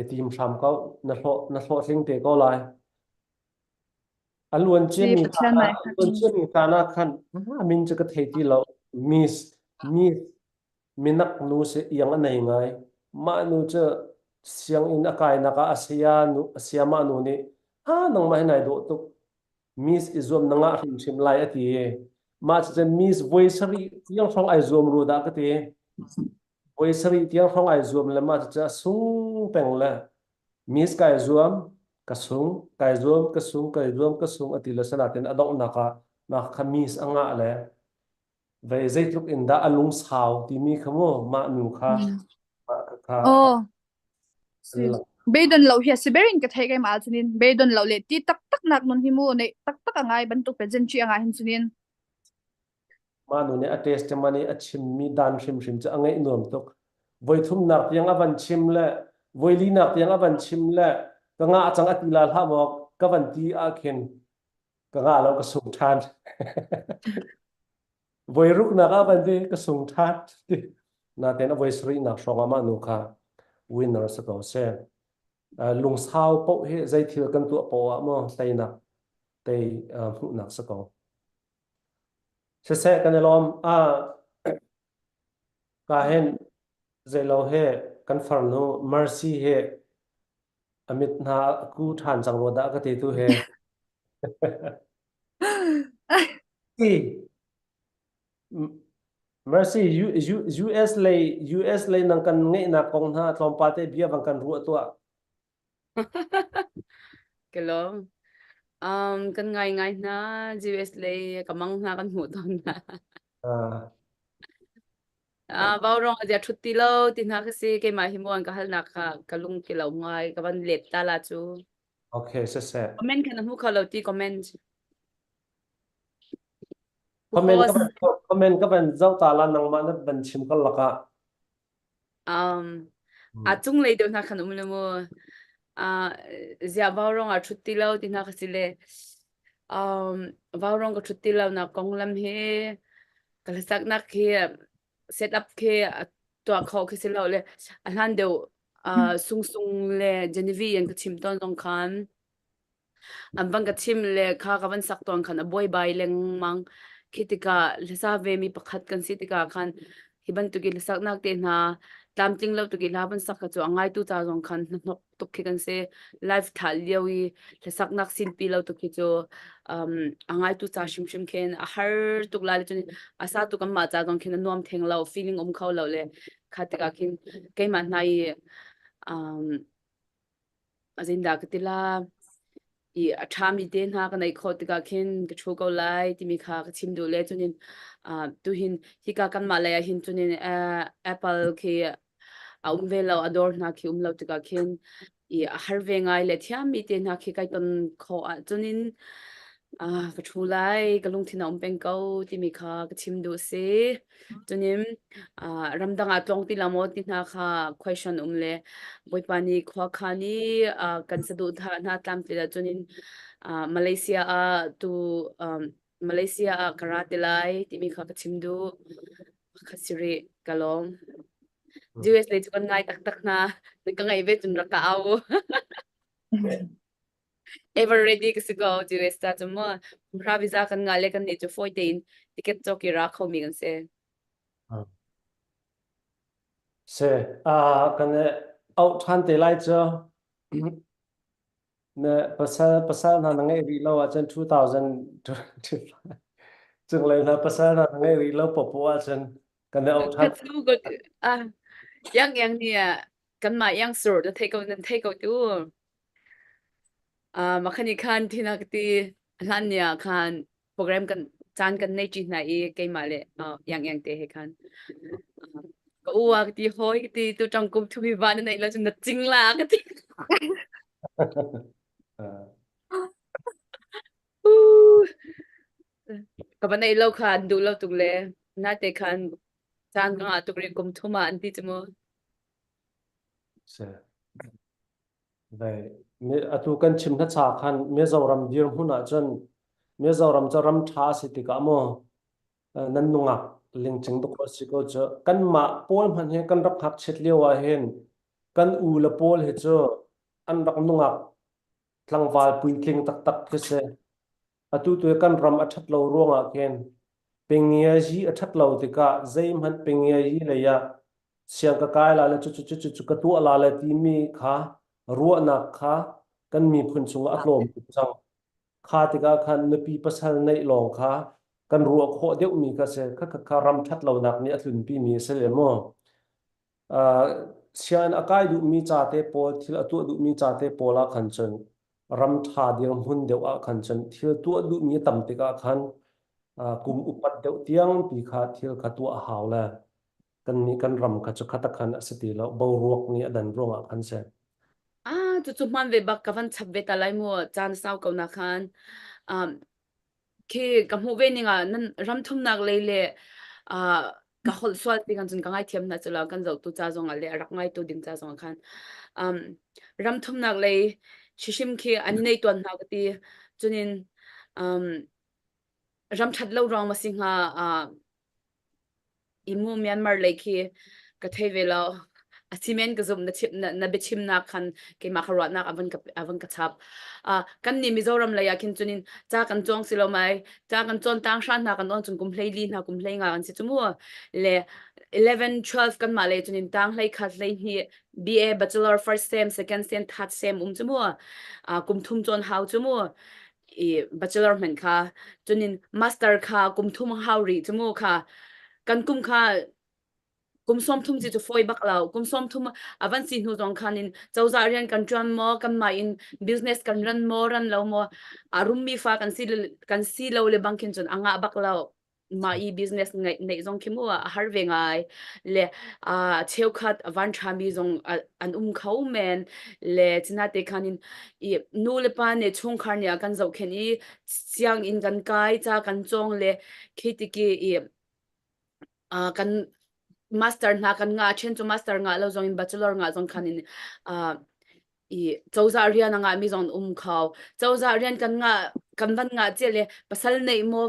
team tham kau na hlo thing te ko lai alun chemi ta na khan min cha ka thei ti lo miss minak nu se yang anai ngai ma nu cha siang in akai naka asia ma nu ni nang mai nai do tu miss izom nanga him lai ati ma cha miss voicery yang song ai zom ru da ka te voicery yang song ai zom le ma cha sung peng la miss kai zom kasung ati la sana ten adong naka na khamis anga le ve zaitluk inda alung sao ti mi khamo ma nu kha beidon lo hi siberin ka thai kai ma chunin beidon lo le ti tak nak non hi mu ne tak angai ban tu present chi anga hin chunin ma nu ne attest mani achim mi dan shim cha angai inom tok voithum nak yang avan chim le voili nak yang avan chim le ka nga chang atila ha mo ka van ti a khen ka nga lo ka sung than voiruk na ka van de ka sung that na ten voicery na shonga ma nu kha winner sa ko se lung sao po he zai thil kan tu po mo tai na tai hu nak sa ko se kan lom ka hen zai lo he kan far no mercy he amit na ku than chang ro da ka te tu he mercy US lay nang kan ngai na kong na tlom pa te bia bang kan ru to kelong kan ngai na GS le kamang na kan mu ton na bao rong aja thutti lo tin ha kasi ke ma himon ka hal na ka kalung ke lo ngai ka ban let ta la chu okay se comment kan hu kha lo ti comment comment because ka ban zau ta la nang ma na ban chim kal laka chung le do na kan um le mo zia bao rong a thutti lo tin ha kasi le bao rong ka thutti lo na kong lam he kalasak na ke set up ke to kho ke se lo le han de sung sung le Genevieve yang ka chim ton long khan bang ka chim le kha ka ban sak ton khan a boy bai leng mang khitika lesa ve mi pakhat kan sitika khan hiban tu ki lesak nak te na tam ting lo tu ki la ban sak ka chu angai tu cha jong khan nok tu ki kan se live thal lewi lesak nak sin pi lo tu ki chu angai tu cha shim shim khen a har tuk la le chu asa tu kam ma cha jong khen nom theng lo feeling khaw lo le khatika kin ke ma nai azinda katila i athami ten ha kanai khot ka khin ka thu ko lai ti mi kha ka chim du le chunin tu hin hi ka kan ma la ya hin chunin apple ke velo ador na ki lo ti ka khin i har ve ngai le thiam mi ten ha ki kai ton kho chunin ka thu lai ka lung thina peng ko ti mi kha ka chim du se chunin ramdanga tong ti lamo ti na kha question le boipani khwa khani kan sadu tha na tam ti la chunin Malaysia tu Malaysia karate lai ti mi kha ka chim du khasiri kalong US le chu kan ngai tak tak na ka ngai ve chun ra ka au ever ready kasi go US ta chu mo pra visa kan ngale kan ni chu 14 ticket choki ra kho mi kan se kan out han te lai cho ne pasal na ngai ri lo a chen 2025 chung le na pasal na ngai ri lo po po a chen kan out han Katsu go yang ni kan ma yang sur da take out tu makhani khan thina kati lanya khan program kan chan kan nei chi na e ke ma le yang te he khan ko wa kati hoi kati tu trong kum thu bi ban nei la chun na ching la kati ka ban nei lo khan du lo tu le na te khan chan ka tu ri kum thu ma an ti chmo se đây atu kan chim na cha khan me zoram dir huna chen me zoram cha ram tha si ti ka mo nan nunga ling ching to ko si ko cha kan ma pol man he kan rak hak chet lewa hen kan u la pol he cho an rak nunga tlangwal puin tling tak tak ke se atu tu kan ram athat lo ronga ken pengia ji athat lo ti ka zai man pengia ji le ya siang ka kai la le chu ka tu la le ti mi kha ruwa na kha kan mi phun chung atlom chang kha ti ka khan na pi pasal nei long kha kan ruwa kho deuh mi ka se kha ram that lo nak ni atlun pi mi se le mo sian akai du mi cha te pol thil atu du mi cha te pola khan chen ram tha ding hun deuh a khan chen thil tu du mi tam te ka khan kum upat deuh tiang pi kha thil kha tu a haw la kan ni kan ram kha chu khata khan asati lo bo ruak ni adan ronga khan se chu man ve bak ka van chap ve ta lai mo chan sau ko na khan khi ka mu ve ni nga nan ram thum nak le le ka hol swal ti kan chun ka ngai thiam na chula kan zo tu cha zong ale rak ngai tu ding cha zong khan ram thum nak le shishim khi ani nei ton na ti chunin ram that lo rong ma singa imu Myanmar le khi ka thei ve lo asimen ka zum na chip na be chim na khan ke ma kharat na avan ka chap kan ni Mizoram la ya kin chunin cha kan chong silo mai cha kan chon tang shan na kan on chung kum hlei li na kum hlei nga kan si chumu le 11 12 kan ma le chunin tang hlei khat hlei hi BA bachelor first sem second sem third sem chumu kum thum chon hau chumu i bachelor men kha chunin master kha kum thum hau ri chumu kha kan kum kha kum som thum chi chu foi bak lau kum som thum avan si nu jong khanin chawza rian kan tran mo kan ma in business kan ran mo ran lo mo arum mi fa kan si lo le bankin chun anga bak lau ma i business ngai nei jong khimu har ve ngai le cheu khat avan thami jong an khau men le china te khanin i nu le pa ne chung khar nya kan zo khen i siang in kan kai cha kan chong le khiti ki i kan master na kan nga chen chu master nga lo zong in bachelor nga zong khanin i chawza rian nga mi zong khau chawza rian kan nga kan van nga chele pasal nei mo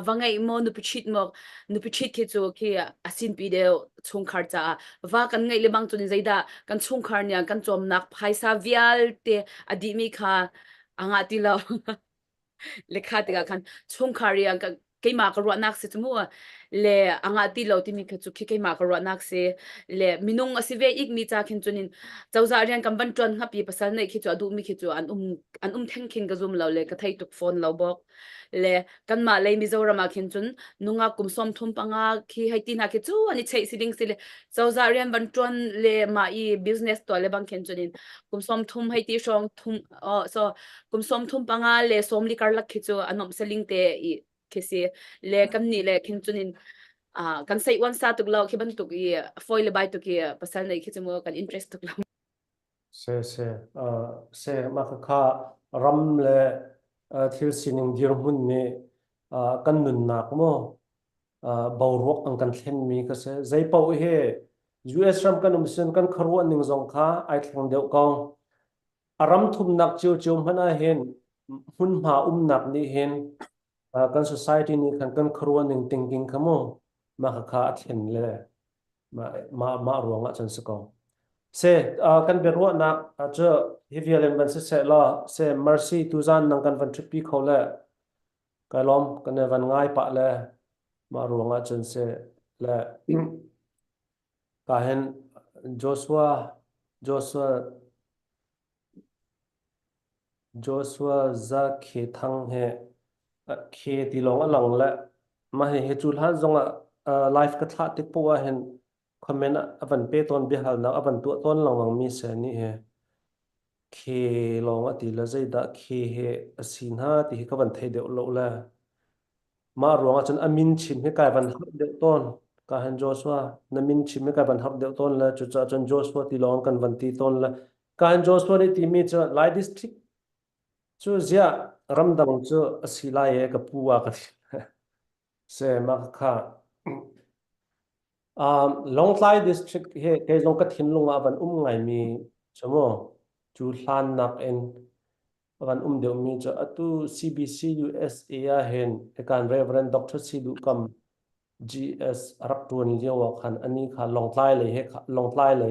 wangai mo nu pichit ke chu ki asin pi de chung khar cha wa kan ngai le bang chu ni zaida kan chung khar nya kan chom nak phaisa vial te adi mi kha anga ti lo lekha te ka khan chung khar ya ke ma ka ro nak se chu mo le anga ti lo ti mi kha chu ke ma ka ro nak se le minung asive ik mi cha khin chunin chawza rian kam ban tron happy pasal nei khi chu adu mi khi chu an theng khin ga zum lo le ka thai tuk phone lo bok le kan ma le mi zorama khin chun nunga kum som thum panga khi hai ti na ke chu ani chei siding sile chawza rian ban tron le ma i business to le bang khin chunin kum som thum hai ti shong thum so kum som thum panga le som li kar lak khi chu anom seling te i khesi le kam ni le khin chunin kan sei wan sa tuk lo khi ban tuk i foil le bai tuk i pasal nei khi chu mo kan interest tuk lo se ma kha ram le thil sining dir hun ni kan nun nak mo bawrok ang kan thlen mi ka se zai pau he US ram kan umsen kan kharwa ning zong kha ai thlang deuh kong aram thum nak chiu chiu hana hen hun ma nak ni hen kan society ni kan kharwa ning thinking khamo ma kha thlen le ma ruanga chan se kong se kan berwa nak cho hivialen ban se la se mercy tu zan nang kan van tripi khole kalom kan van ngai pa le ma ruanga chan se le kahen Joshua za khe thang he khe ti long along le ma he chul ha zonga life ka tha te po hen comment avan pe ton bi hal na avan tu ton long mi se ni he khe long ati la zai da khe he asin ha ti ka van thei de lo la ma ruanga chan amin chim he kai van hap de ton ka han Joshua na min chim he kai van hap de ton la chu cha chan Joshua ti long kan van ti ton la ka han Joshua ni ti mi cha lai district chu zia ramdang chu asila ye ka puwa ka se ma kha long lai district he ke long ka thin lunga ban ngai mi chamo chu hlan nak en van de mi cha atu CBC USA ya hen ekan Reverend Dr. Sidu kam GS arak tu ni je wa khan ani kha long lai le he long lai le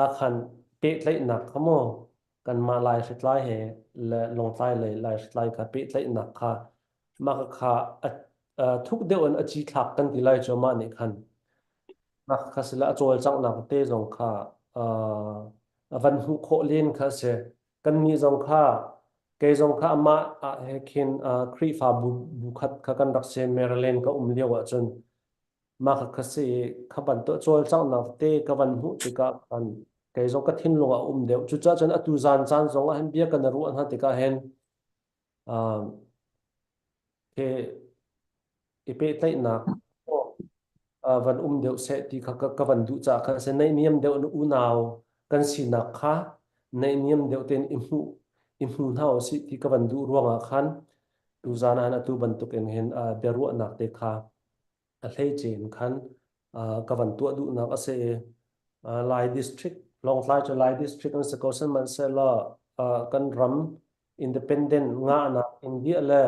a khan pe tlai nak khamo kan ma lai lai he le long lai lai ka pe tlai nak kha ma kha thuk de on achi thak kan ti lai cho ma ni khan ma kha sila chol chang nak te jong kha van hu kho len kha se kan ni jong kha ke jong kha ma he khin khri fa bu khat kha kan rak se Maryland ka lewa chun ma kha se kha ban to chol chang nak te ka van hu ti ka kan ke jong ka thin lunga deu chu cha chan atu zan chan jong han bia kan ru an ha ti ka hen ke ipe tlai nak van deu se ti kha ka van du cha kha se nei niam deu u naw kan si na kha nei niam deu ten imu nau si ti ka van du ruanga khan tu zana na tu ban tu ken hen beru nak te kha a hlei chen khan ka van tu du nak ase lai district long lai cho lai district an se ko san man se la kan ram independent nga na india le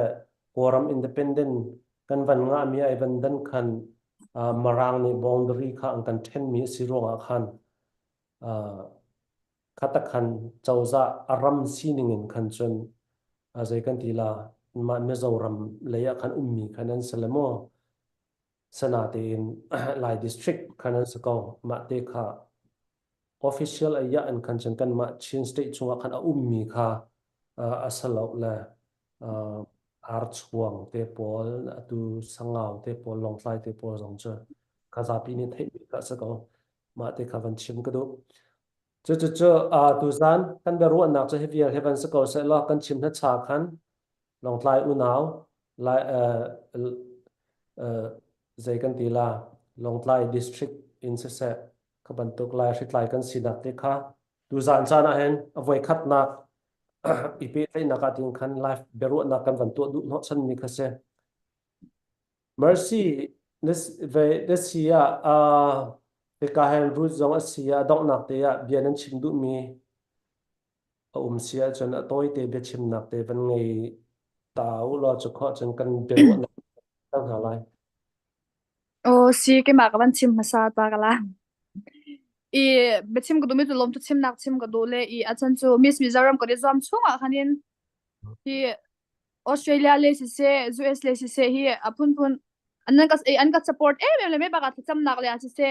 koram independent kan van nga mi ai van dan khan marang ni boundary kha ang kan then mi si ronga khan khata khan chawza aram siningin khan chun azai kan tila ma mezoram leya khan ummi khanan salamo sanatin lai district khanan sako ma te kha official aya an khan chan kan ma chin state chunga khan a ummi kha asalo la ar chuang te pol atu sangau te pol longtlai te pol jong cha kazapi ni thei ka sako ma te khavan chim ka du chu tu zan kan be ru anak cha heavy heaven sako se lo kan chim na cha khan long tlai u naw lai zai kan ti la long tlai district in se se ka ban tuk lai hrit lai kan sinak te kha tu zan cha na hen avoi khat na ipe thei na ka ting khan life beru na kan van tu du no chan ni kha se mercy this year te ka hen ru zong a sia dok nak te ya bian an chim du mi sia chan a toy te be chim nak te van ngei tau lo chu kho chan kan beru na kan ha lai Oh, si cái mà các bạn chim masa ta cái là. I be chim cái đồ mi tu lom tu chim nak chim cái đồ le I achan chu Miss Mizoram cái zoom chung à khanin. I Australia le si se US le si se hi apun pun an ka support le me ba ka cham nak le si se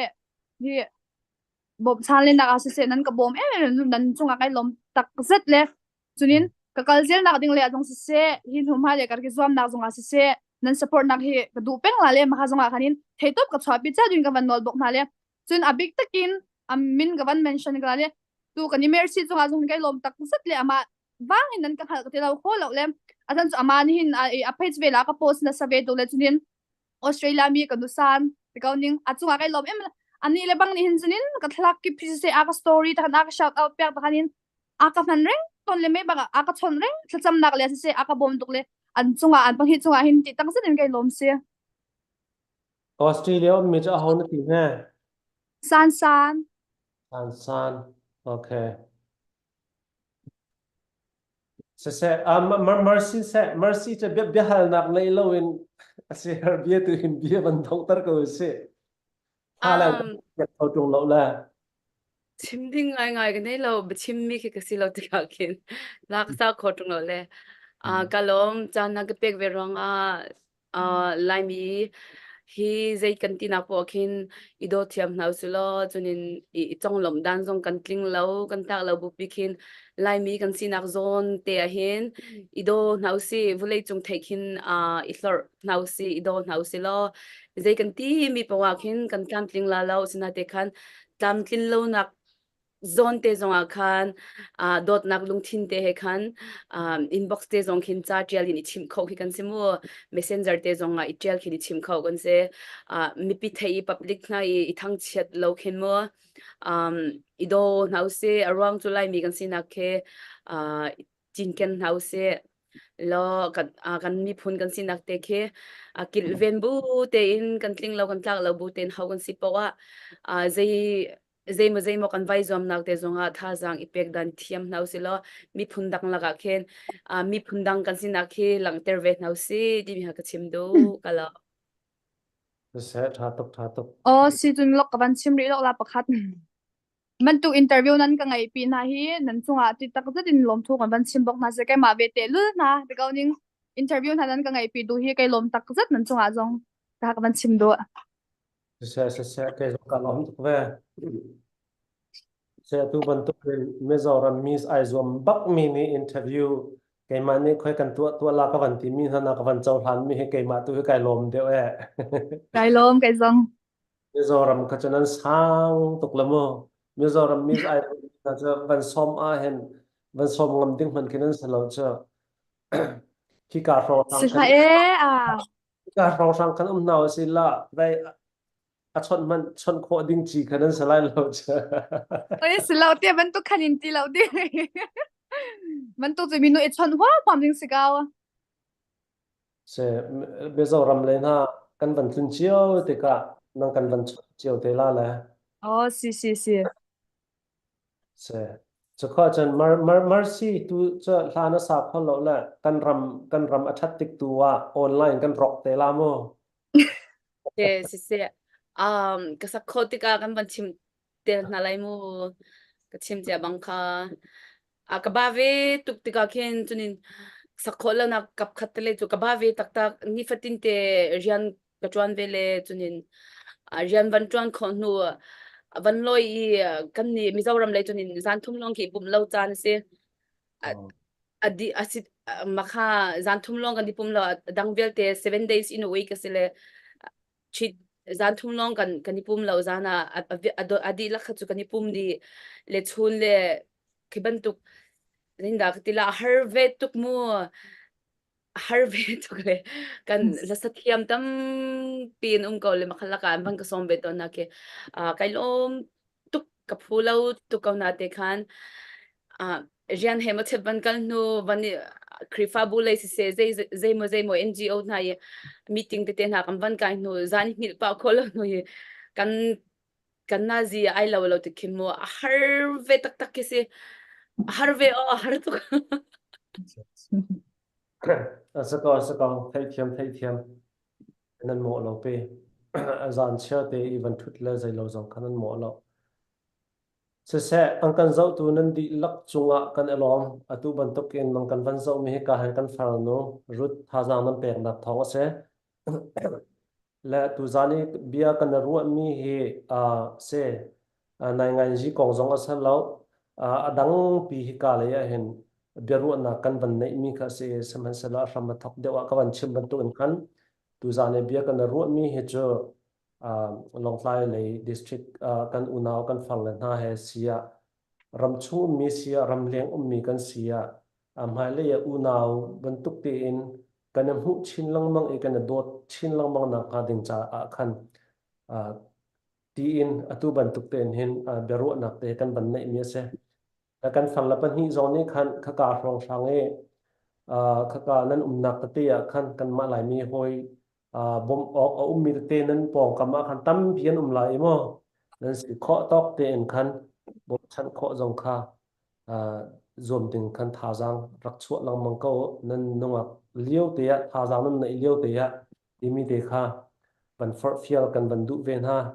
hi bom chan le nak si se nan ka bom nan chunga kai lom tak zet le chunin ka kalzel nak ding le adong si se hi thuma le kar ki zoom nak zonga si se nan support nak hi ka du peng la le ma zonga khanin theitop ka chwa pi cha dun ka van nol bok na le chun abik takin min ka van mention ka le tu ka ni mercy zonga zong kai lom tak zet le ama wangin nan ka khal ka telaw kho lo le atan chu aman hin a page vela ka post na sa ve do le chunin Australia mi ka nusan tikawning achunga kai lom em ani le bang ni hin chunin ka thlak ki phi se aka story ta na ka shout out pek ta hanin aka man reng ton le me ba aka chon reng thacham nak le se aka bom duk le an chunga an pang hi chunga hin ti tang sen kai lom se Australia mi cha ho na ti ne san san okay se mercy cha be hal nak nei lo in ase her bia tu hin bia ban thong tar ko se hala ya thau tung lo la chimding ngai cái này lo chim mi cái gì lo tiga kin lak sa khotung lo le kalom chan na cái pek ve rong lai mi hi zai kan tina po khin ido thiam nau su lo chunin I chong lom dan zong kan tling lo kan tak lo bu pi khin lai mi kan sinak zon te a hin ido nau si vulei chung thei khin I hlor nau si ido nau si lo zai kan ti mi pawa khin kan tling la lo sina te khan tam tlin lo nak zone te zonga khan dot nak lung thin te he khan inbox te zong khin cha trial in chim kho ki kan simu messenger te zonga I trial ki chim kho kan se mi pi thei public na I thang chat lo khin mo ido nau se arwang July mi kan sina ke chin ken nau se lo kan mi phun kan sinak te khe kil ven bu te in kan tling lo kan tlak lo bu ten how kan si pawa zai mo kan vai zom nak te zonga tha jang ipek dan thiam nau si lo mi phundang laga khen mi phundang kan sinak khi lang ter ve nau si di mi ha ka chim do kala se tha tok oh si chun lok ka ban chim ri lok la pakhat man tu interview nan ka ngai pi na hi nan chunga ti tak zatin lom thu kan ban chim bok na se kai ma ve te lu na tikawning interview nan ka ngai pi du hi kai lom tak zat nan chunga zong ka ban chim do se ke ka lom tuk ve se tu ban tu Mizoram Miss Aizom bak mi ni interview ke ma ni khoi kan tu la ka van ti mi na ka van chau hlan mi he ke ma tu kai lom de e kai lom kai zong Mizoram ka chanan sang tuk lamo Mizoram Miss Aizom ka cha van som a hen van som ngam ding man kinan salo cha ki ka ro sang si kan ha e ka ro sang kan nau si la vai a chon man chon kho ding chi kanan salai lo cha oi si lau te ban tu khanin ti lau te man tu zu minu e chon wa pam ding si gawa se Mizoram le na kan van tun chiao te ka nang kan van chiao te la la oh si se cho kho chan mercy tu cha hlana sa kho lo la kan ram athat tik tu wa online kan rock te la mo se ka sa khotika kan ban chim te na lai mu ka chim ja bang kha ka ba ve tuk tika khen chunin sakhola na kap khatle chu ka ba ve tak tak ni fatin te rian ka chuan vele chunin rian van chuan khon nu van loi kan ni Mizoram le chunin zan thum long ki pum lo chan se adi asit makha zan thum long kan di pum lo dangvel te 7 days in a week asile zan thum long kan ipum lo zana adi la khachu kan ipum di le chhun le khiban tuk rinda tila harve tuk mu harve tuk le kan la sathiam tam pin ko le makhalaka bang ka sombe to na ke kailom tuk ka phulo tuk ka na te khan rian hema cheban kal nu bani krifa bu le se zai mo NGO na ye meeting te na kan ban kai nu zan hil pa kholo nu ye kan kan na zi ai lo te khimo harve tak tak ke se harve har tuk Asakal thay thiam nan mo lo pe azan sia te even thut le zai lo zong kanan mo lo se ang kan zau tu nan di lak chunga kan alom atu ban tok in mang kan van zau mi ka han kan far no rut tha jang nan pek na thong se la tu zani bia kan ru mi he se nai ngai ji kong zong asal lo adang pi hi ka le ya hen beru na kan ban nei mi kha se saman sala ram thak dewa ka ban chim ban tu in kan tu zane bia kan ru mi he cho longlai le district kan unaw kan fal na he sia ram chu mi sia ram leng mi kan sia mai le ya unaw ban tuk te in kan hu chin lang mang e kan dot chin lang mang na ka ding cha khan ti in atu ban tuk ten hin beru nak te kan ban nei mi se kan fal la pan hi zone khan kha ka rong sang e khá cả nên nạc tế à khăn cần mã lại mi hôi bom ok mi tế nên bong cầm khăn tâm biến lại mo nên sự khó tóc tên khăn bom chăn khó dòng kha zoom tình khăn thả giang rắc chuột lòng mong câu nên nông ạc liêu tế à thả giang nên nãy liêu tế à đi mi tế kha vẫn phật phiêu cần vẫn đủ ven ha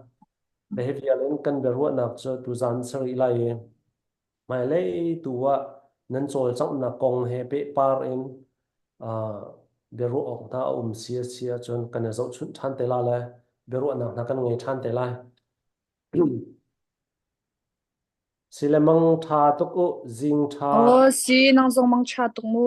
để hết phiêu lên cần bề ruộng nạc cho tu gian sari lại mai lấy tua nên rồi trong là công hệ bệ par in beru ok ta sia sia chon kan zo chun than te la la beru na kan ngai than te la silemang tha to ko jing tha Oh, si nang zong mang cha tuk mu.